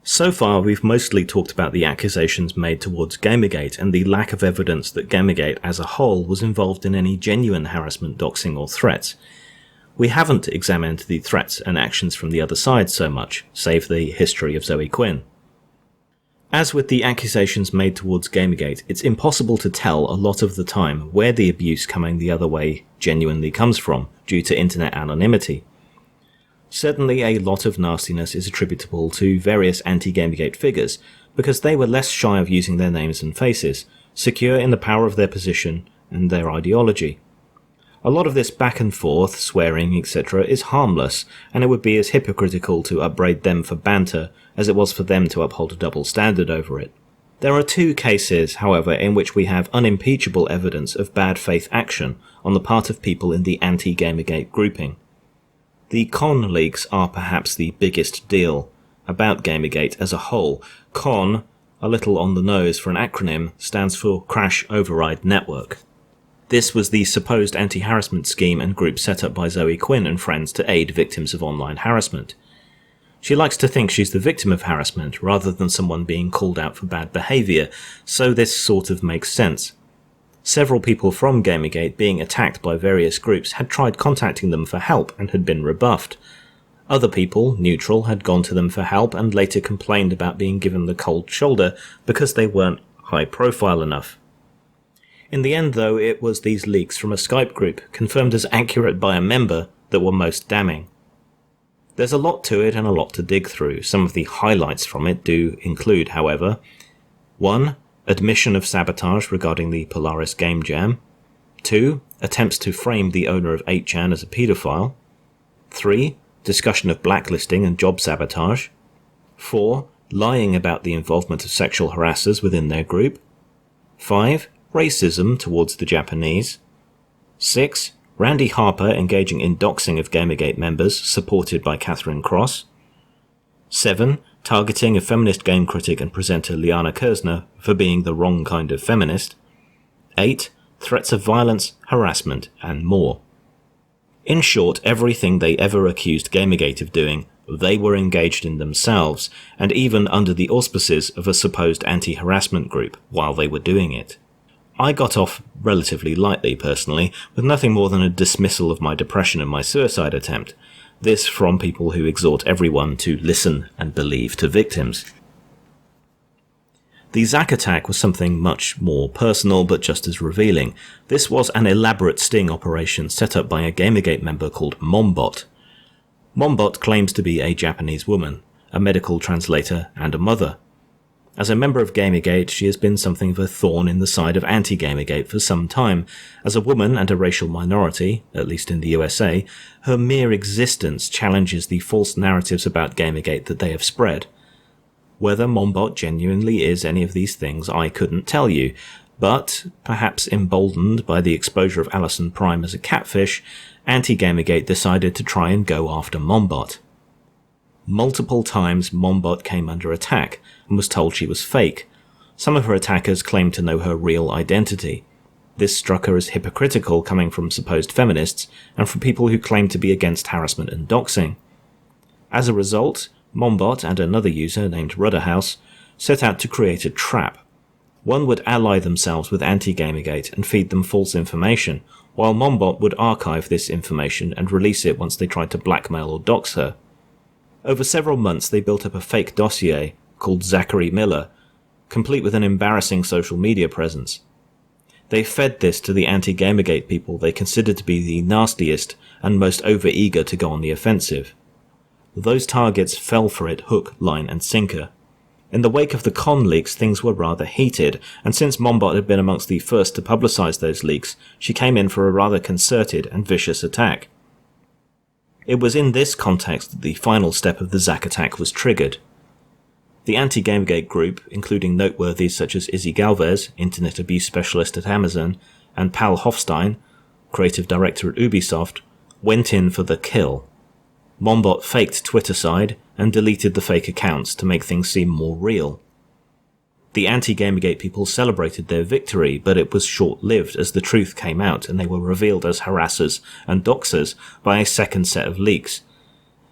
So far, we've mostly talked about the accusations made towards Gamergate and the lack of evidence that Gamergate as a whole was involved in any genuine harassment, doxing, or threats. We haven't examined the threats and actions from the other side so much, save the history of Zoe Quinn. As with the accusations made towards Gamergate, it's impossible to tell a lot of the time where the abuse coming the other way genuinely comes from, due to internet anonymity. Certainly a lot of nastiness is attributable to various anti-Gamergate figures, because they were less shy of using their names and faces, secure in the power of their position and their ideology. A lot of this back and forth, swearing, etc. is harmless, and it would be as hypocritical to upbraid them for banter as it was for them to uphold a double standard over it. There are two cases, however, in which we have unimpeachable evidence of bad faith action on the part of people in the anti-Gamergate grouping. The con leaks are perhaps the biggest deal about Gamergate as a whole. Con, a little on the nose for an acronym, stands for Crash Override Network. This was the supposed anti-harassment scheme and group set up by Zoe Quinn and friends to aid victims of online harassment. She likes to think she's the victim of harassment rather than someone being called out for bad behaviour, so this sort of makes sense. Several people from Gamergate being attacked by various groups had tried contacting them for help and had been rebuffed. Other people, neutral, had gone to them for help and later complained about being given the cold shoulder because they weren't high profile enough. In the end, though, it was these leaks from a Skype group, confirmed as accurate by a member, that were most damning. There's a lot to it and a lot to dig through. Some of the highlights from it do include, however, 1. Admission of sabotage regarding the Polaris Game Jam. 2. Attempts to frame the owner of 8chan as a paedophile. 3. Discussion of blacklisting and job sabotage. 4. Lying about the involvement of sexual harassers within their group. 5. Racism towards the Japanese. 6. Randy Harper engaging in doxing of Gamergate members, supported by Catherine Cross. 7. Targeting of feminist game critic and presenter Liana Kersner for being the wrong kind of feminist. 8. Threats of violence, harassment, and more. In short, everything they ever accused Gamergate of doing, they were engaged in themselves, and even under the auspices of a supposed anti-harassment group while they were doing it. I got off relatively lightly, personally, with nothing more than a dismissal of my depression and my suicide attempt. This from people who exhort everyone to listen and believe to victims. The Zack attack was something much more personal, but just as revealing. This was an elaborate sting operation set up by a Gamergate member called Mombot. Mombot claims to be a Japanese woman, a medical translator, and a mother. As a member of Gamergate, she has been something of a thorn in the side of anti-Gamergate for some time. As a woman and a racial minority, at least in the USA, her mere existence challenges the false narratives about Gamergate that they have spread. Whether Mombot genuinely is any of these things, I couldn't tell you, but, perhaps emboldened by the exposure of Alison Prime as a catfish, anti-Gamergate decided to try and go after Mombot. Multiple times Mombot came under attack and was told she was fake. Some of her attackers claimed to know her real identity. This struck her as hypocritical coming from supposed feminists and from people who claimed to be against harassment and doxing. As a result, Mombot and another user named Rudderhouse set out to create a trap. One would ally themselves with anti-Gamergate and feed them false information, while Mombot would archive this information and release it once they tried to blackmail or dox her. Over several months they built up a fake dossier called Zachary Miller, complete with an embarrassing social media presence. They fed this to the anti-Gamergate people they considered to be the nastiest and most over-eager to go on the offensive. Those targets fell for it hook, line and sinker. In the wake of the con leaks, things were rather heated, and since Mombot had been amongst the first to publicise those leaks, she came in for a rather concerted and vicious attack. It was in this context that the final step of the Zack attack was triggered. The anti-Gamergate group, including noteworthies such as Izzy Galvez, internet abuse specialist at Amazon, and Pal Hofstein, creative director at Ubisoft, went in for the kill. Mombot faked Twitterside and deleted the fake accounts to make things seem more real. The anti-Gamergate people celebrated their victory, but it was short-lived as the truth came out and they were revealed as harassers and doxers by a second set of leaks.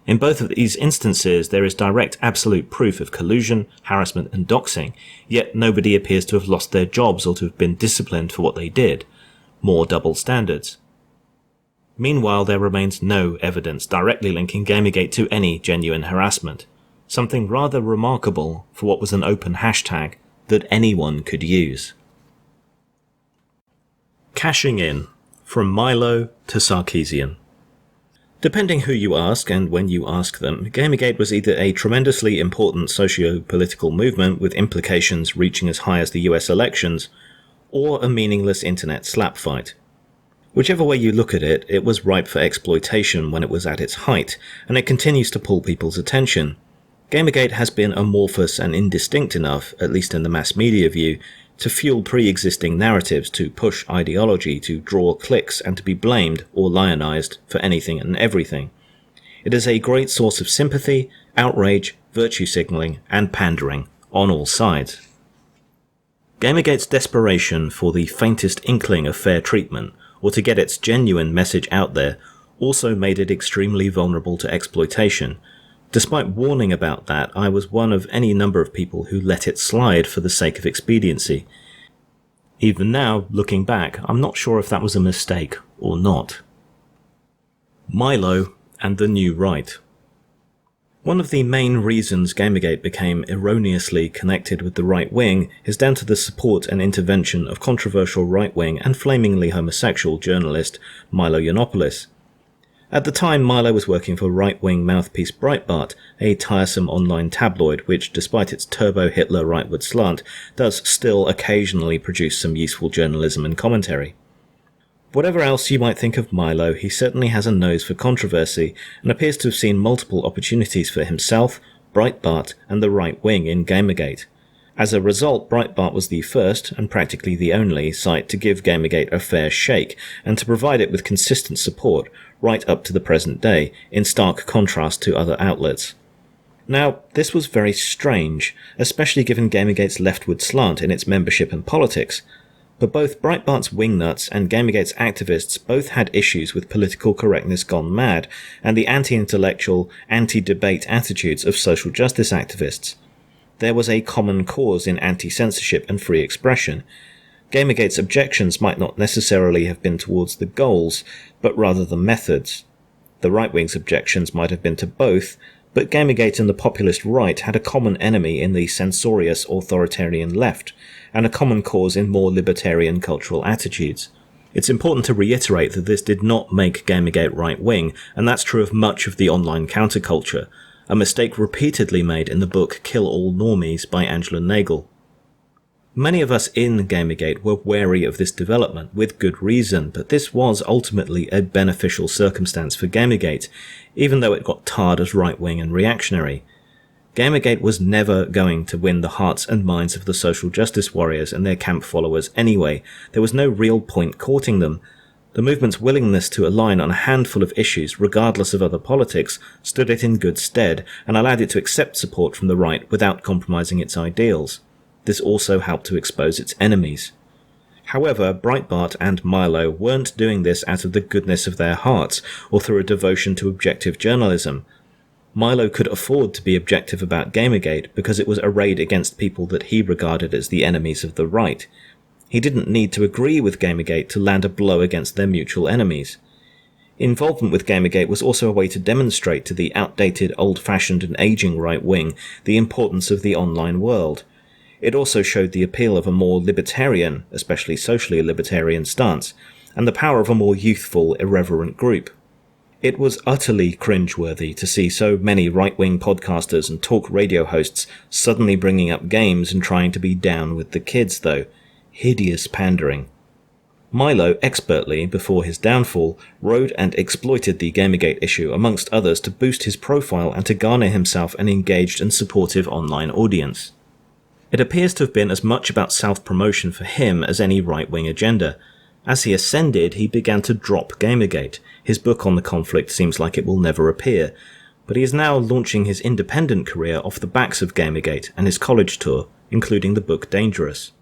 In both of these instances, there is direct absolute proof of collusion, harassment and doxing, yet nobody appears to have lost their jobs or to have been disciplined for what they did. More double standards. Meanwhile, there remains no evidence directly linking Gamergate to any genuine harassment, something rather remarkable for what was an open hashtag that anyone could use. Cashing in, from Milo to Sarkeesian. Depending who you ask and when you ask them, Gamergate was either a tremendously important socio-political movement with implications reaching as high as the US elections, or a meaningless internet slap fight. Whichever way you look at it, it was ripe for exploitation when it was at its height, and it continues to pull people's attention. Gamergate has been amorphous and indistinct enough, at least in the mass media view, to fuel pre-existing narratives, to push ideology, to draw clicks, and to be blamed or lionized for anything and everything. It is a great source of sympathy, outrage, virtue signalling, and pandering on all sides. Gamergate's desperation for the faintest inkling of fair treatment, or to get its genuine message out there, also made it extremely vulnerable to exploitation. Despite warning about that, I was one of any number of people who let it slide for the sake of expediency. Even now, looking back, I'm not sure if that was a mistake or not. Milo and the New Right. One of the main reasons Gamergate became erroneously connected with the right wing is down to the support and intervention of controversial right-wing and flamingly homosexual journalist Milo Yiannopoulos. At the time, Milo was working for right-wing mouthpiece Breitbart, a tiresome online tabloid which, despite its turbo-Hitler rightward slant, does still occasionally produce some useful journalism and commentary. Whatever else you might think of Milo, he certainly has a nose for controversy and appears to have seen multiple opportunities for himself, Breitbart, and the right wing in Gamergate. As a result, Breitbart was the first, and practically the only, site to give Gamergate a fair shake, and to provide it with consistent support right up to the present day, in stark contrast to other outlets. Now, this was very strange, especially given Gamergate's leftward slant in its membership and politics, but both Breitbart's wingnuts and Gamergate's activists both had issues with political correctness gone mad, and the anti-intellectual, anti-debate attitudes of social justice activists. There was a common cause in anti-censorship and free expression. Gamergate's objections might not necessarily have been towards the goals, but rather the methods. The right-wing's objections might have been to both, but Gamergate and the populist right had a common enemy in the censorious authoritarian left, and a common cause in more libertarian cultural attitudes. It's important to reiterate that this did not make Gamergate right-wing, and that's true of much of the online counterculture, a mistake repeatedly made in the book Kill All Normies by Angela Nagel. Many of us in Gamergate were wary of this development, with good reason, but this was ultimately a beneficial circumstance for Gamergate, even though it got tarred as right-wing and reactionary. Gamergate was never going to win the hearts and minds of the social justice warriors and their camp followers anyway. There was no real point courting them. The movement's willingness to align on a handful of issues, regardless of other politics, stood it in good stead and allowed it to accept support from the right without compromising its ideals. This also helped to expose its enemies. However, Breitbart and Milo weren't doing this out of the goodness of their hearts or through a devotion to objective journalism. Milo could afford to be objective about Gamergate because it was a raid against people that he regarded as the enemies of the right. He didn't need to agree with Gamergate to land a blow against their mutual enemies. Involvement with Gamergate was also a way to demonstrate to the outdated, old-fashioned and aging right wing the importance of the online world. It also showed the appeal of a more libertarian, especially socially libertarian stance, and the power of a more youthful, irreverent group. It was utterly cringeworthy to see so many right-wing podcasters and talk radio hosts suddenly bringing up games and trying to be down with the kids, though. Hideous pandering. Milo expertly, before his downfall, rode and exploited the Gamergate issue amongst others to boost his profile and to garner himself an engaged and supportive online audience. It appears to have been as much about self-promotion for him as any right-wing agenda. As he ascended, he began to drop Gamergate. His book on the conflict seems like it will never appear, but he is now launching his independent career off the backs of Gamergate and his college tour, including the book Dangerous.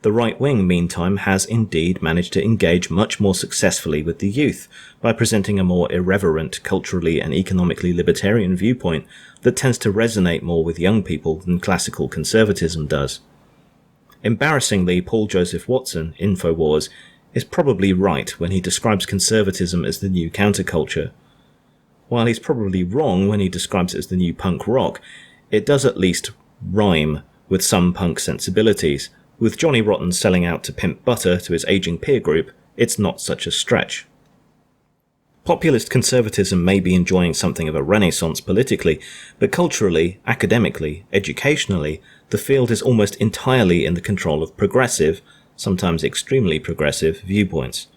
The right wing, meantime, has indeed managed to engage much more successfully with the youth by presenting a more irreverent, culturally and economically libertarian viewpoint that tends to resonate more with young people than classical conservatism does. Embarrassingly, Paul Joseph Watson, InfoWars, is probably right when he describes conservatism as the new counterculture. While he's probably wrong when he describes it as the new punk rock, it does at least rhyme with some punk sensibilities. With Johnny Rotten selling out to pimp butter to his aging peer group, it's not such a stretch. Populist conservatism may be enjoying something of a renaissance politically, but culturally, academically, educationally, the field is almost entirely in the control of progressive, sometimes extremely progressive, viewpoints.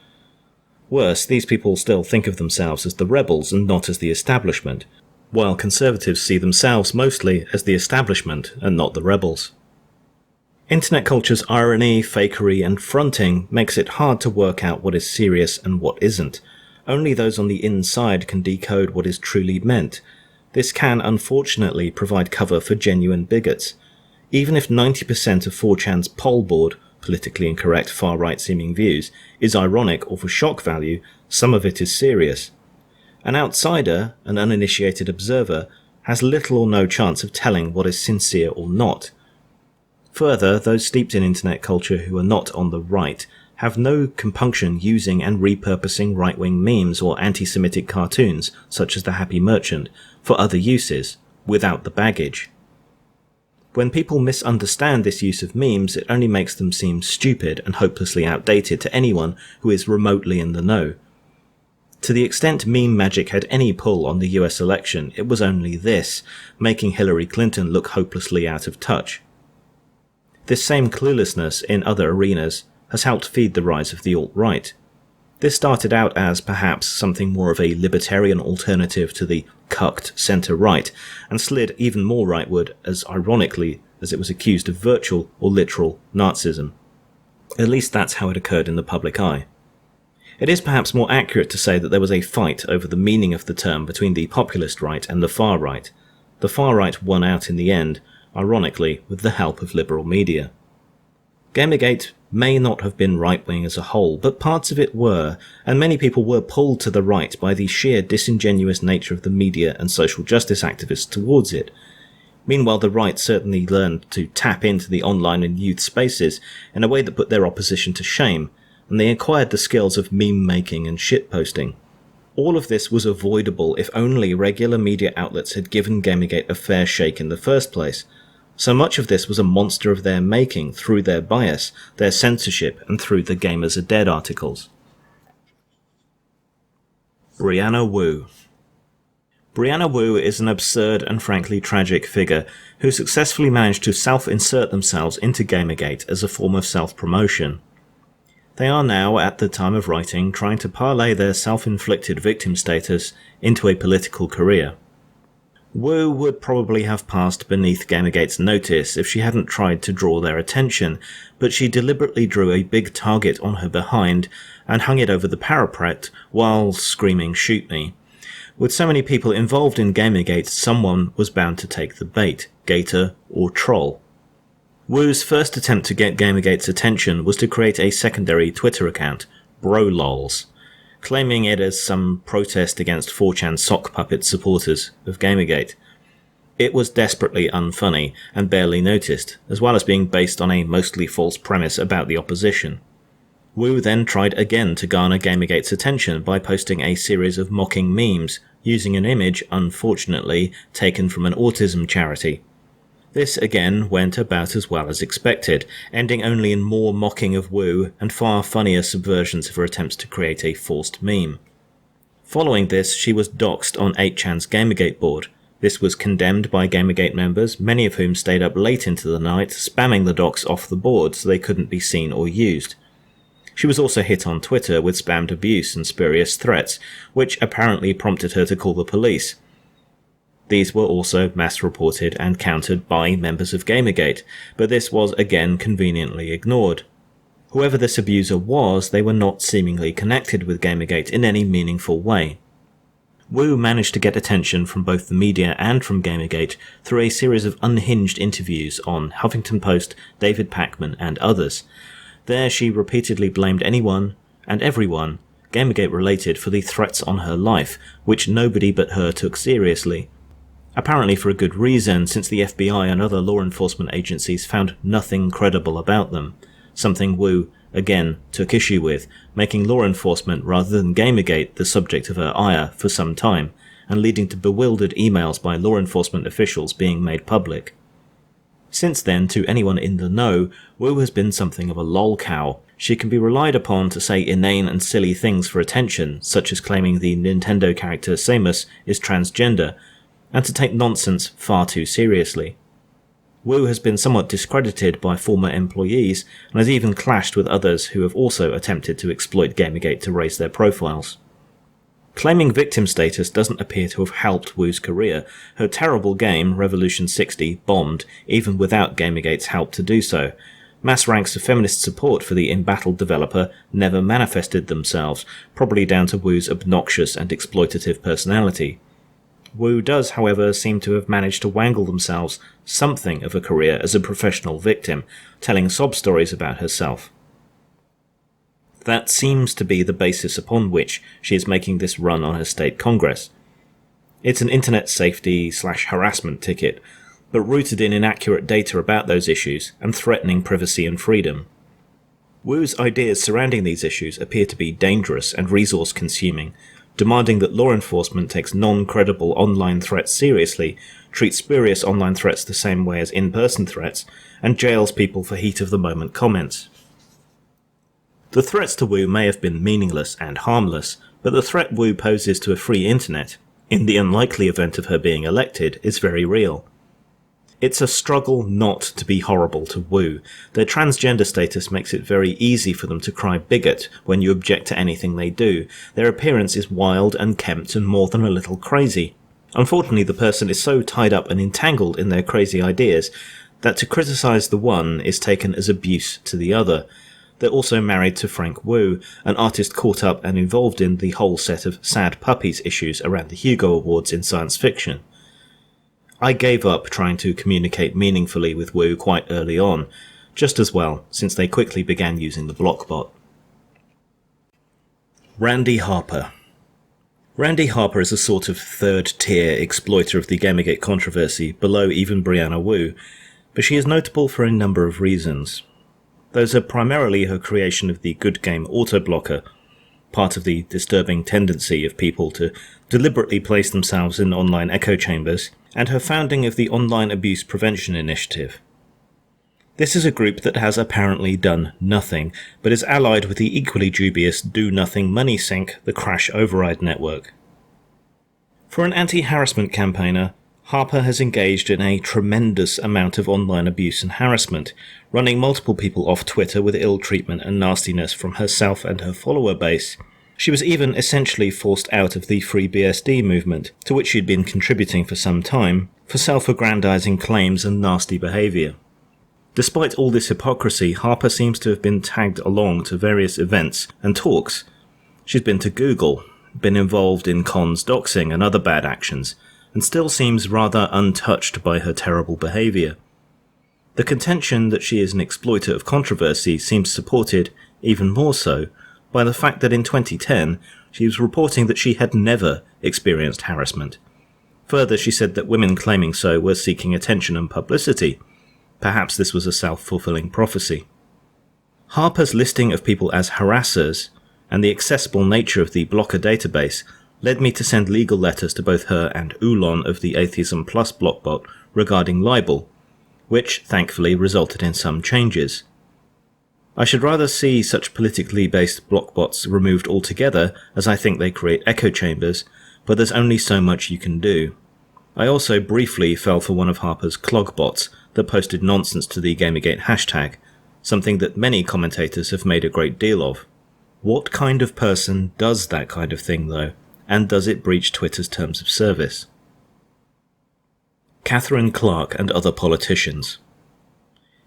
Worse, these people still think of themselves as the rebels and not as the establishment, while conservatives see themselves mostly as the establishment and not the rebels. Internet culture's irony, fakery, and fronting makes it hard to work out what is serious and what isn't. Only those on the inside can decode what is truly meant. This can, unfortunately, provide cover for genuine bigots. Even if 90% of 4chan's poll board, politically incorrect far-right seeming views, is ironic or for shock value, some of it is serious. An outsider, an uninitiated observer, has little or no chance of telling what is sincere or not. Further, those steeped in internet culture who are not on the right have no compunction using and repurposing right-wing memes or anti-Semitic cartoons, such as the Happy Merchant, for other uses, without the baggage. When people misunderstand this use of memes, it only makes them seem stupid and hopelessly outdated to anyone who is remotely in the know. To the extent meme magic had any pull on the US election, it was only this, making Hillary Clinton look hopelessly out of touch. This same cluelessness in other arenas has helped feed the rise of the alt-right. This started out as perhaps something more of a libertarian alternative to the cucked centre-right, and slid even more rightward as ironically as it was accused of virtual or literal Nazism. At least that's how it occurred in the public eye. It is perhaps more accurate to say that there was a fight over the meaning of the term between the populist right and the far right. The far right won out in the end, ironically with the help of liberal media. Gamergate may not have been right-wing as a whole, but parts of it were, and many people were pulled to the right by the sheer disingenuous nature of the media and social justice activists towards it. Meanwhile, the right certainly learned to tap into the online and youth spaces in a way that put their opposition to shame, and they acquired the skills of meme-making and shitposting. All of this was avoidable if only regular media outlets had given Gamergate a fair shake in the first place. So much of this was a monster of their making through their bias, their censorship, and through the Gamers Are Dead articles. Brianna Wu. Brianna Wu is an absurd and frankly tragic figure who successfully managed to self-insert themselves into Gamergate as a form of self-promotion. They are now, at the time of writing, trying to parlay their self-inflicted victim status into a political career. Wu would probably have passed beneath Gamergate's notice if she hadn't tried to draw their attention, but she deliberately drew a big target on her behind and hung it over the parapet while screaming "shoot me." With so many people involved in Gamergate, someone was bound to take the bait, gator or troll. Wu's first attempt to get Gamergate's attention was to create a secondary Twitter account, BroLols, claiming it as some protest against 4chan sock puppet supporters of Gamergate. It was desperately unfunny and barely noticed, as well as being based on a mostly false premise about the opposition. Wu then tried again to garner Gamergate's attention by posting a series of mocking memes, using an image, unfortunately, taken from an autism charity. This again went about as well as expected, ending only in more mocking of Wu and far funnier subversions of her attempts to create a forced meme. Following this, she was doxxed on 8chan's Gamergate board. This was condemned by Gamergate members, many of whom stayed up late into the night, spamming the docs off the board so they couldn't be seen or used. She was also hit on Twitter with spammed abuse and spurious threats, which apparently prompted her to call the police. These were also mass-reported and countered by members of Gamergate, but this was again conveniently ignored. Whoever this abuser was, they were not seemingly connected with Gamergate in any meaningful way. Wu managed to get attention from both the media and from Gamergate through a series of unhinged interviews on Huffington Post, David Pakman, and others. There she repeatedly blamed anyone and everyone Gamergate-related for the threats on her life, which nobody but her took seriously. Apparently for a good reason, since the FBI and other law enforcement agencies found nothing credible about them, something Wu, again, took issue with, making law enforcement rather than Gamergate the subject of her ire for some time, and leading to bewildered emails by law enforcement officials being made public. Since then, to anyone in the know, Wu has been something of a lol cow. She can be relied upon to say inane and silly things for attention, such as claiming the Nintendo character Samus is transgender, and to take nonsense far too seriously. Wu has been somewhat discredited by former employees, and has even clashed with others who have also attempted to exploit Gamergate to raise their profiles. Claiming victim status doesn't appear to have helped Wu's career. Her terrible game, Revolution 60, bombed, even without Gamergate's help to do so. Mass ranks of feminist support for the embattled developer never manifested themselves, probably down to Wu's obnoxious and exploitative personality. Wu does, however, seem to have managed to wangle themselves something of a career as a professional victim, telling sob stories about herself. That seems to be the basis upon which she is making this run on her state congress. It's an internet safety/harassment ticket, but rooted in inaccurate data about those issues and threatening privacy and freedom. Wu's ideas surrounding these issues appear to be dangerous and resource-consuming, demanding that law enforcement takes non-credible online threats seriously, treats spurious online threats the same way as in-person threats, and jails people for heat-of-the-moment comments. The threats to Wu may have been meaningless and harmless, but the threat Wu poses to a free internet, in the unlikely event of her being elected, is very real. It's a struggle not to be horrible to Wu. Their transgender status makes it very easy for them to cry bigot when you object to anything they do. Their appearance is wild, unkempt, and more than a little crazy. Unfortunately, the person is so tied up and entangled in their crazy ideas that to criticise the one is taken as abuse to the other. They're also married to Frank Wu, an artist caught up and involved in the whole set of sad puppies issues around the Hugo Awards in science fiction. I gave up trying to communicate meaningfully with Wu quite early on, just as well, since they quickly began using the blockbot. Randy Harper. Randy Harper is a sort of third-tier exploiter of the Gamergate controversy, below even Brianna Wu, but she is notable for a number of reasons. Those are primarily her creation of the good game auto-blocker, part of the disturbing tendency of people to deliberately place themselves in online echo chambers, and her founding of the Online Abuse Prevention Initiative. This is a group that has apparently done nothing, but is allied with the equally dubious do-nothing money sink, the Crash Override Network. For an anti-harassment campaigner, Harper has engaged in a tremendous amount of online abuse and harassment, running multiple people off Twitter with ill treatment and nastiness from herself and her follower base. She was even essentially forced out of the FreeBSD movement, to which she'd been contributing for some time, for self-aggrandizing claims and nasty behaviour. Despite all this hypocrisy, Harper seems to have been tagged along to various events and talks. She's been to Google, been involved in cons doxing and other bad actions, and still seems rather untouched by her terrible behaviour. The contention that she is an exploiter of controversy seems supported, even more so, by the fact that in 2010 she was reporting that she had never experienced harassment. Further, she said that women claiming so were seeking attention and publicity. Perhaps this was a self-fulfilling prophecy. Harper's listing of people as harassers, and the accessible nature of the blocker database, led me to send legal letters to both her and Oolon of the Atheism Plus blockbot regarding libel, which thankfully resulted in some changes. I should rather see such politically based blockbots removed altogether, as I think they create echo chambers, but there's only so much you can do. I also briefly fell for one of Harper's clogbots that posted nonsense to the Gamergate hashtag, something that many commentators have made a great deal of. What kind of person does that kind of thing though, and does it breach Twitter's terms of service? Catherine Clark and other politicians.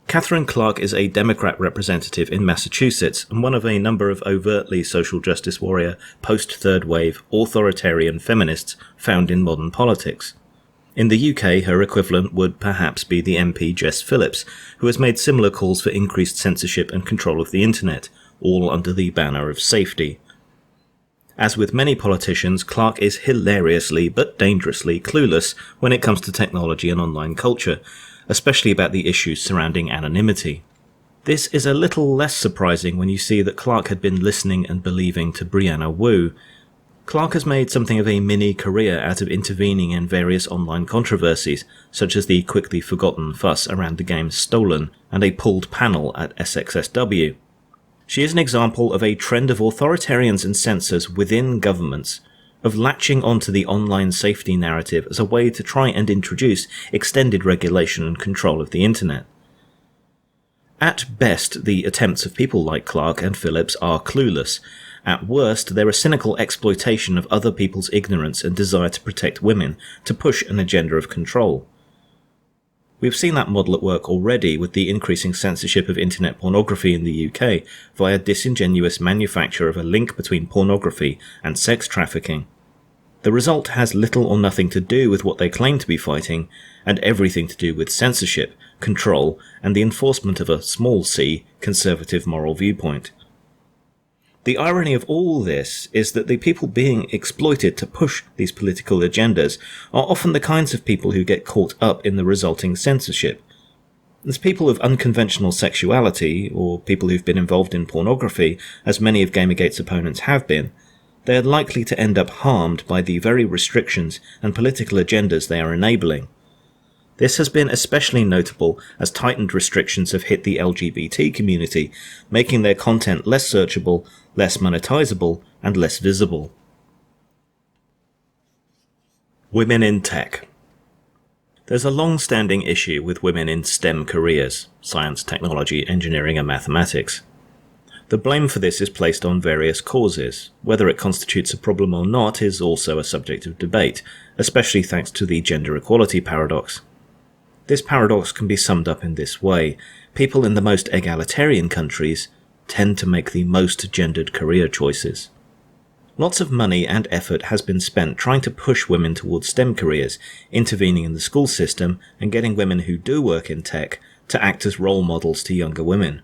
Catherine Clark is a Democrat representative in Massachusetts and one of a number of overtly social justice warrior, post-third wave, authoritarian feminists found in modern politics. In the UK, her equivalent would perhaps be the MP Jess Phillips, who has made similar calls for increased censorship and control of the internet, all under the banner of safety. As with many politicians, Clark is hilariously but dangerously clueless when it comes to technology and online culture, especially about the issues surrounding anonymity. This is a little less surprising when you see that Clark had been listening and believing to Brianna Wu. Clark has made something of a mini-career out of intervening in various online controversies, such as the quickly forgotten fuss around the game Stolen and a pulled panel at SXSW. She is an example of a trend of authoritarians and censors within governments, of latching onto the online safety narrative as a way to try and introduce extended regulation and control of the internet. At best, the attempts of people like Clark and Phillips are clueless. At worst, they're a cynical exploitation of other people's ignorance and desire to protect women, to push an agenda of control. We've seen that model at work already with the increasing censorship of internet pornography in the UK via disingenuous manufacture of a link between pornography and sex trafficking. The result has little or nothing to do with what they claim to be fighting, and everything to do with censorship, control, and the enforcement of a small c conservative moral viewpoint. The irony of all this is that the people being exploited to push these political agendas are often the kinds of people who get caught up in the resulting censorship. As people of unconventional sexuality, or people who've been involved in pornography, as many of Gamergate's opponents have been, they are likely to end up harmed by the very restrictions and political agendas they are enabling. This has been especially notable as tightened restrictions have hit the LGBT community, making their content less searchable, less monetizable, and less visible. Women in tech. There's a long-standing issue with women in STEM careers, science, technology, engineering and mathematics. The blame for this is placed on various causes. Whether it constitutes a problem or not is also a subject of debate, especially thanks to the gender equality paradox. This paradox can be summed up in this way. People in the most egalitarian countries tend to make the most gendered career choices. Lots of money and effort has been spent trying to push women towards STEM careers, intervening in the school system and getting women who do work in tech to act as role models to younger women.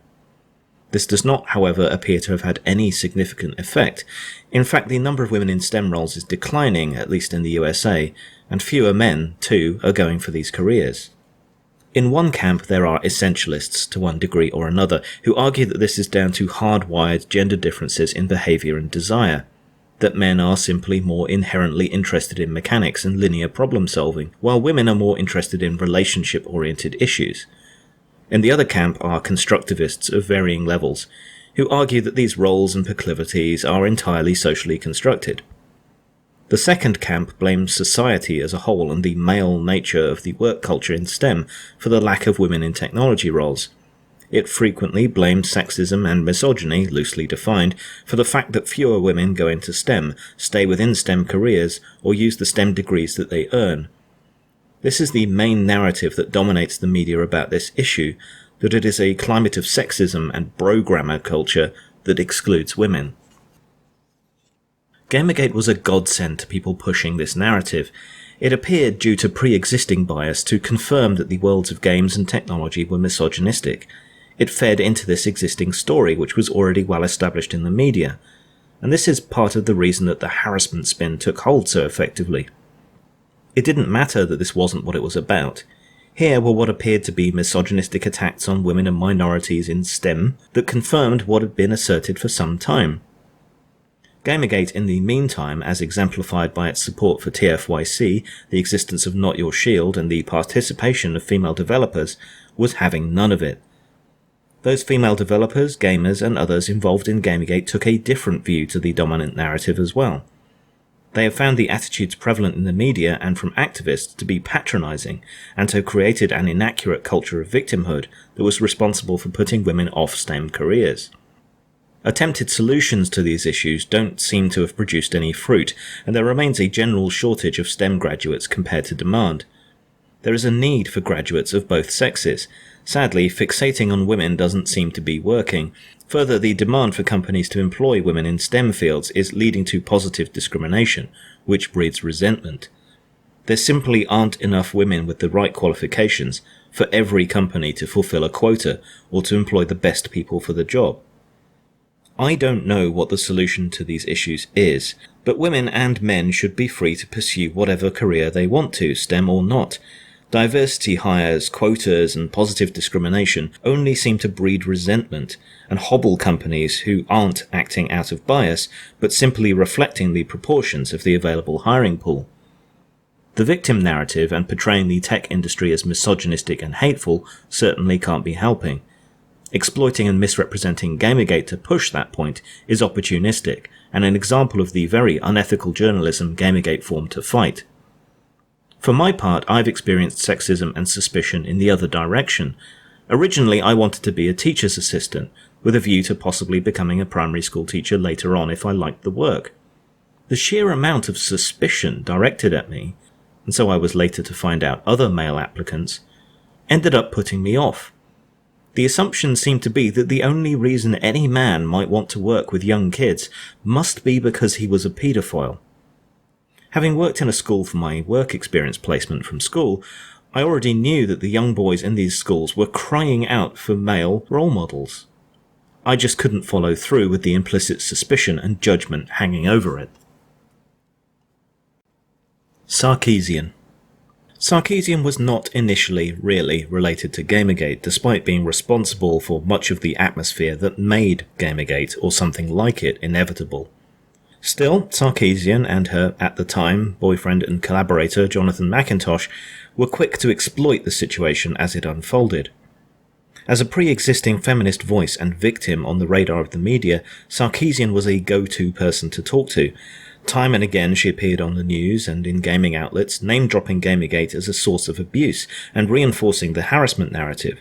This does not, however, appear to have had any significant effect. In fact, the number of women in STEM roles is declining, at least in the USA, and fewer men, too, are going for these careers. In one camp, there are essentialists, to one degree or another, who argue that this is down to hardwired gender differences in behaviour and desire, that men are simply more inherently interested in mechanics and linear problem solving, while women are more interested in relationship-oriented issues. In the other camp are constructivists of varying levels, who argue that these roles and proclivities are entirely socially constructed. The second camp blames society as a whole and the male nature of the work culture in STEM for the lack of women in technology roles. It frequently blames sexism and misogyny, loosely defined, for the fact that fewer women go into STEM, stay within STEM careers, or use the STEM degrees that they earn. This is the main narrative that dominates the media about this issue, that it is a climate of sexism and bro-grammar culture that excludes women. Gamergate was a godsend to people pushing this narrative. It appeared, due to pre-existing bias, to confirm that the worlds of games and technology were misogynistic. It fed into this existing story, which was already well established in the media, and this is part of the reason that the harassment spin took hold so effectively. It didn't matter that this wasn't what it was about. Here were what appeared to be misogynistic attacks on women and minorities in STEM that confirmed what had been asserted for some time. Gamergate, in the meantime, as exemplified by its support for TFYC, the existence of Not Your Shield, and the participation of female developers, was having none of it. Those female developers, gamers, and others involved in Gamergate took a different view to the dominant narrative as well. They have found the attitudes prevalent in the media and from activists to be patronising, and to have created an inaccurate culture of victimhood that was responsible for putting women off STEM careers. Attempted solutions to these issues don't seem to have produced any fruit, and there remains a general shortage of STEM graduates compared to demand. There is a need for graduates of both sexes. Sadly, fixating on women doesn't seem to be working. Further, the demand for companies to employ women in STEM fields is leading to positive discrimination, which breeds resentment. There simply aren't enough women with the right qualifications for every company to fulfill a quota or to employ the best people for the job. I don't know what the solution to these issues is, but women and men should be free to pursue whatever career they want to, STEM or not. Diversity hires, quotas, and positive discrimination only seem to breed resentment and hobble companies who aren't acting out of bias, but simply reflecting the proportions of the available hiring pool. The victim narrative and portraying the tech industry as misogynistic and hateful certainly can't be helping. Exploiting and misrepresenting Gamergate to push that point is opportunistic, and an example of the very unethical journalism Gamergate formed to fight. For my part, I've experienced sexism and suspicion in the other direction. Originally, I wanted to be a teacher's assistant, with a view to possibly becoming a primary school teacher later on if I liked the work. The sheer amount of suspicion directed at me, and so I was later to find out other male applicants, ended up putting me off. The assumption seemed to be that the only reason any man might want to work with young kids must be because he was a paedophile. Having worked in a school for my work experience placement from school, I already knew that the young boys in these schools were crying out for male role models. I just couldn't follow through with the implicit suspicion and judgment hanging over it. Sarkeesian. Sarkeesian was not initially really related to Gamergate, despite being responsible for much of the atmosphere that made Gamergate, or something like it, inevitable. Still, Sarkeesian and her, at the time, boyfriend and collaborator Jonathan McIntosh were quick to exploit the situation as it unfolded. As a pre-existing feminist voice and victim on the radar of the media, Sarkeesian was a go-to person to talk to. Time and again she appeared on the news and in gaming outlets, name-dropping Gamergate as a source of abuse and reinforcing the harassment narrative.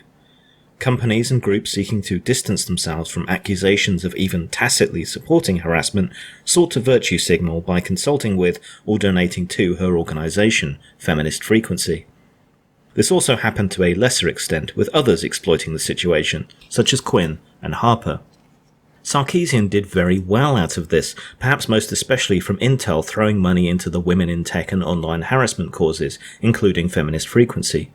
Companies and groups seeking to distance themselves from accusations of even tacitly supporting harassment sought to virtue signal by consulting with or donating to her organisation, Feminist Frequency. This also happened to a lesser extent, with others exploiting the situation, such as Quinn and Harper. Sarkeesian did very well out of this, perhaps most especially from Intel throwing money into the women in tech and online harassment causes, including Feminist Frequency.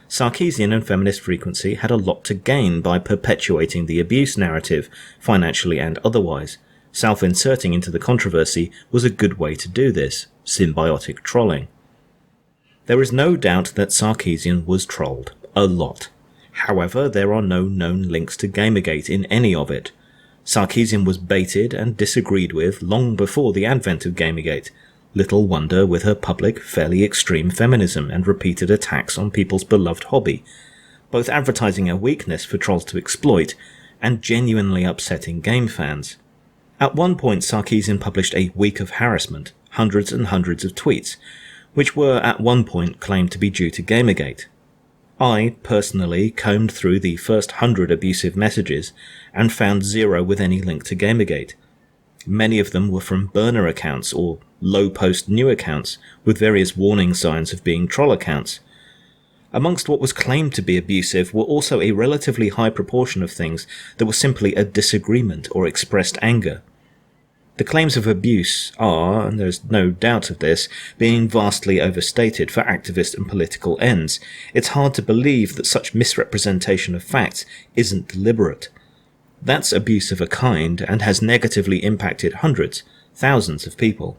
Sarkeesian and Feminist Frequency had a lot to gain by perpetuating the abuse narrative, financially and otherwise. Self-inserting into the controversy was a good way to do this, symbiotic trolling. There is no doubt that Sarkeesian was trolled, a lot. However, there are no known links to Gamergate in any of it. Sarkeesian was baited and disagreed with long before the advent of Gamergate. Little wonder with her public, fairly extreme feminism and repeated attacks on people's beloved hobby, both advertising a weakness for trolls to exploit and genuinely upsetting game fans. At one point, Sarkeesian published a week of harassment, hundreds and hundreds of tweets, which were at one point claimed to be due to Gamergate. I, personally, combed through the first 100 abusive messages and found zero with any link to Gamergate. Many of them were from burner accounts or low-post new accounts with various warning signs of being troll accounts. Amongst what was claimed to be abusive were also a relatively high proportion of things that were simply a disagreement or expressed anger. The claims of abuse are, and there's no doubt of this, being vastly overstated for activist and political ends. It's hard to believe that such misrepresentation of facts isn't deliberate. That's abuse of a kind and has negatively impacted hundreds, thousands of people.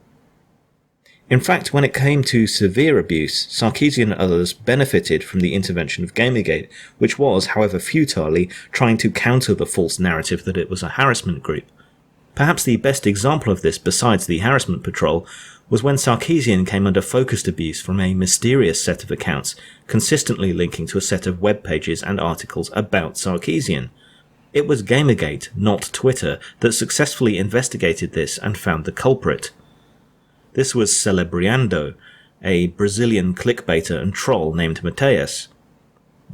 In fact, when it came to severe abuse, Sarkeesian and others benefited from the intervention of Gamergate, which was, however futilely, trying to counter the false narrative that it was a harassment group. Perhaps the best example of this besides the harassment patrol was when Sarkeesian came under focused abuse from a mysterious set of accounts, consistently linking to a set of web pages and articles about Sarkeesian. It was Gamergate, not Twitter, that successfully investigated this and found the culprit. This was Celebriando, a Brazilian clickbaiter and troll named Mateus.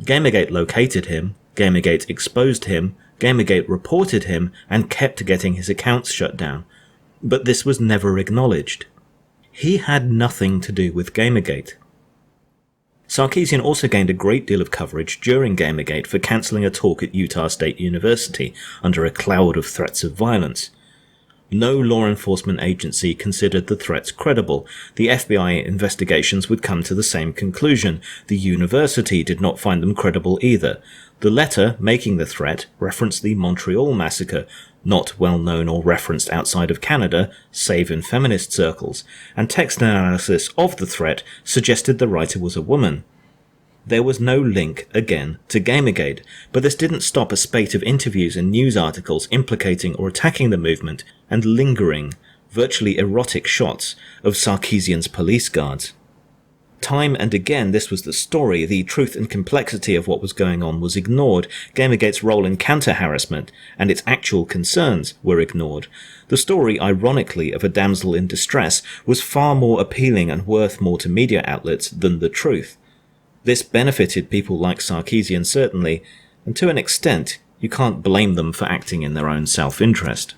Gamergate located him, Gamergate exposed him, Gamergate reported him and kept getting his accounts shut down, but this was never acknowledged. He had nothing to do with Gamergate. Sarkeesian also gained a great deal of coverage during Gamergate for cancelling a talk at Utah State University under a cloud of threats of violence. No law enforcement agency considered the threats credible. The FBI investigations would come to the same conclusion. The university did not find them credible either. The letter making the threat referenced the Montreal massacre, not well known or referenced outside of Canada, save in feminist circles, and text analysis of the threat suggested the writer was a woman. There was no link, again, to Gamergate, but this didn't stop a spate of interviews and news articles implicating or attacking the movement and lingering, virtually erotic shots of Sarkeesian's police guards. Time and again this was the story. The truth and complexity of what was going on was ignored. Gamergate's role in counter-harassment and its actual concerns were ignored. The story, ironically, of a damsel in distress was far more appealing and worth more to media outlets than the truth. This benefited people like Sarkeesian certainly, and to an extent you can't blame them for acting in their own self-interest.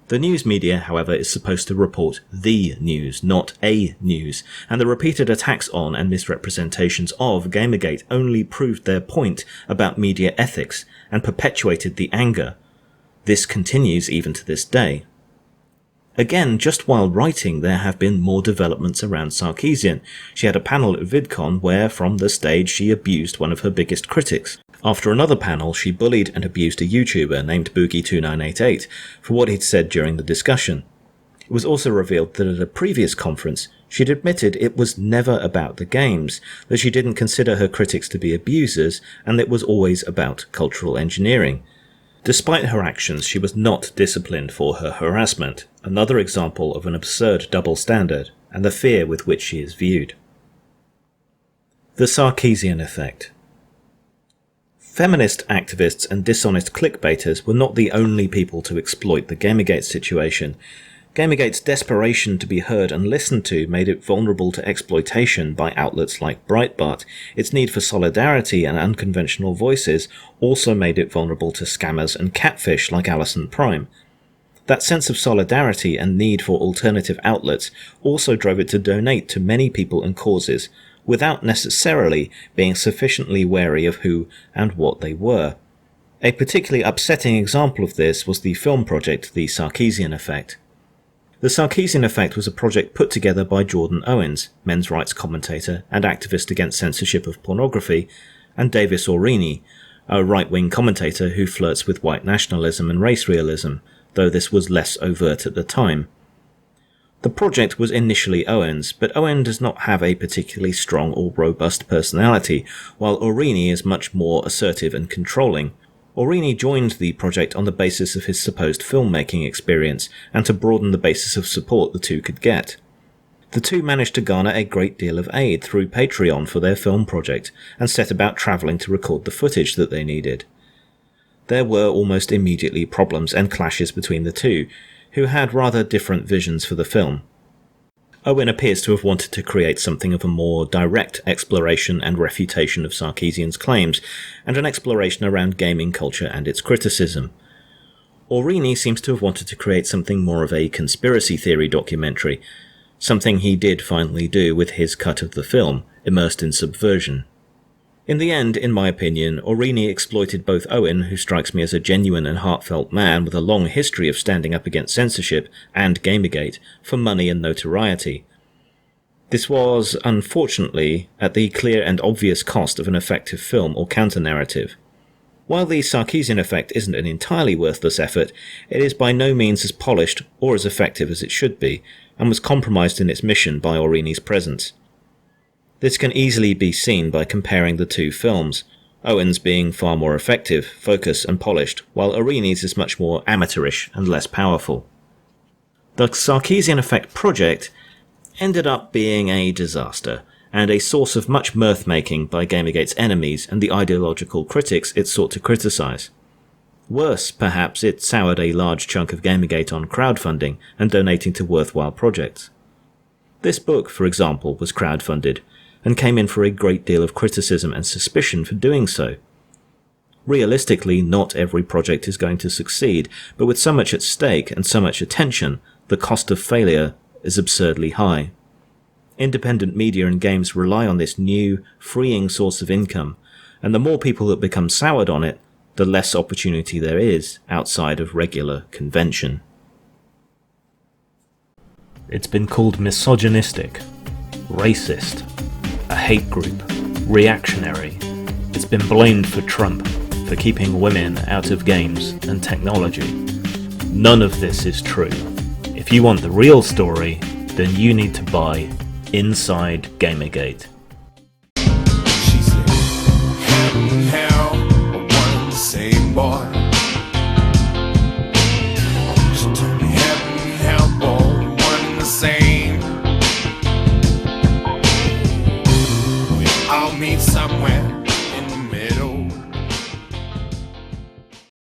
The news media, however, is supposed to report the news, not a news, and the repeated attacks on and misrepresentations of Gamergate only proved their point about media ethics and perpetuated the anger. This continues even to this day. Again, just while writing, there have been more developments around Sarkeesian. She had a panel at VidCon where, from the stage, she abused one of her biggest critics. After another panel, she bullied and abused a YouTuber named Boogie2988 for what he'd said during the discussion. It was also revealed that at a previous conference, she'd admitted it was never about the games, that she didn't consider her critics to be abusers, and it was always about cultural engineering. Despite her actions, she was not disciplined for her harassment, another example of an absurd double standard, and the fear with which she is viewed. The Sarkeesian effect. Feminist activists and dishonest clickbaiters were not the only people to exploit the Gamergate situation. Gamergate's desperation to be heard and listened to made it vulnerable to exploitation by outlets like Breitbart. Its need for solidarity and unconventional voices also made it vulnerable to scammers and catfish like Alison Prime. That sense of solidarity and need for alternative outlets also drove it to donate to many people and causes, without necessarily being sufficiently wary of who and what they were. A particularly upsetting example of this was the film project The Sarkeesian Effect. The Sarkeesian Effect was a project put together by Jordan Owens, men's rights commentator and activist against censorship of pornography, and Davis Orini, a right-wing commentator who flirts with white nationalism and race realism, though this was less overt at the time. The project was initially Owens, but Owen does not have a particularly strong or robust personality, while Orini is much more assertive and controlling. Orini joined the project on the basis of his supposed filmmaking experience, and to broaden the basis of support the two could get. The two managed to garner a great deal of aid through Patreon for their film project, and set about travelling to record the footage that they needed. There were almost immediately problems and clashes between the two, who had rather different visions for the film. Owen appears to have wanted to create something of a more direct exploration and refutation of Sarkeesian's claims, and an exploration around gaming culture and its criticism. Orini seems to have wanted to create something more of a conspiracy theory documentary, something he did finally do with his cut of the film, immersed in subversion. In the end, in my opinion, Orini exploited both Owen, who strikes me as a genuine and heartfelt man with a long history of standing up against censorship, and Gamergate, for money and notoriety. This was, unfortunately, at the clear and obvious cost of an effective film or counter-narrative. While the Sarkeesian Effect isn't an entirely worthless effort, it is by no means as polished or as effective as it should be, and was compromised in its mission by Orini's presence. This can easily be seen by comparing the two films, Owen's being far more effective, focused and polished, while Orini's is much more amateurish and less powerful. The Sarkeesian Effect project ended up being a disaster, and a source of much mirth-making by Gamergate's enemies and the ideological critics it sought to criticise. Worse, perhaps, it soured a large chunk of Gamergate on crowdfunding and donating to worthwhile projects. This book, for example, was crowdfunded, and came in for a great deal of criticism and suspicion for doing so. Realistically, not every project is going to succeed, but with so much at stake and so much attention, the cost of failure is absurdly high. Independent media and games rely on this new, freeing source of income, and the more people that become soured on it, the less opportunity there is outside of regular convention. It's been called misogynistic, racist, a hate group, reactionary. It's been blamed for Trump, for keeping women out of games and technology. None of this is true. If you want the real story, then you need to buy Inside Gamergate. She said, heaven and hell are one and the same, boy. She told me heaven and hell, boy, one and the same. We all meet somewhere.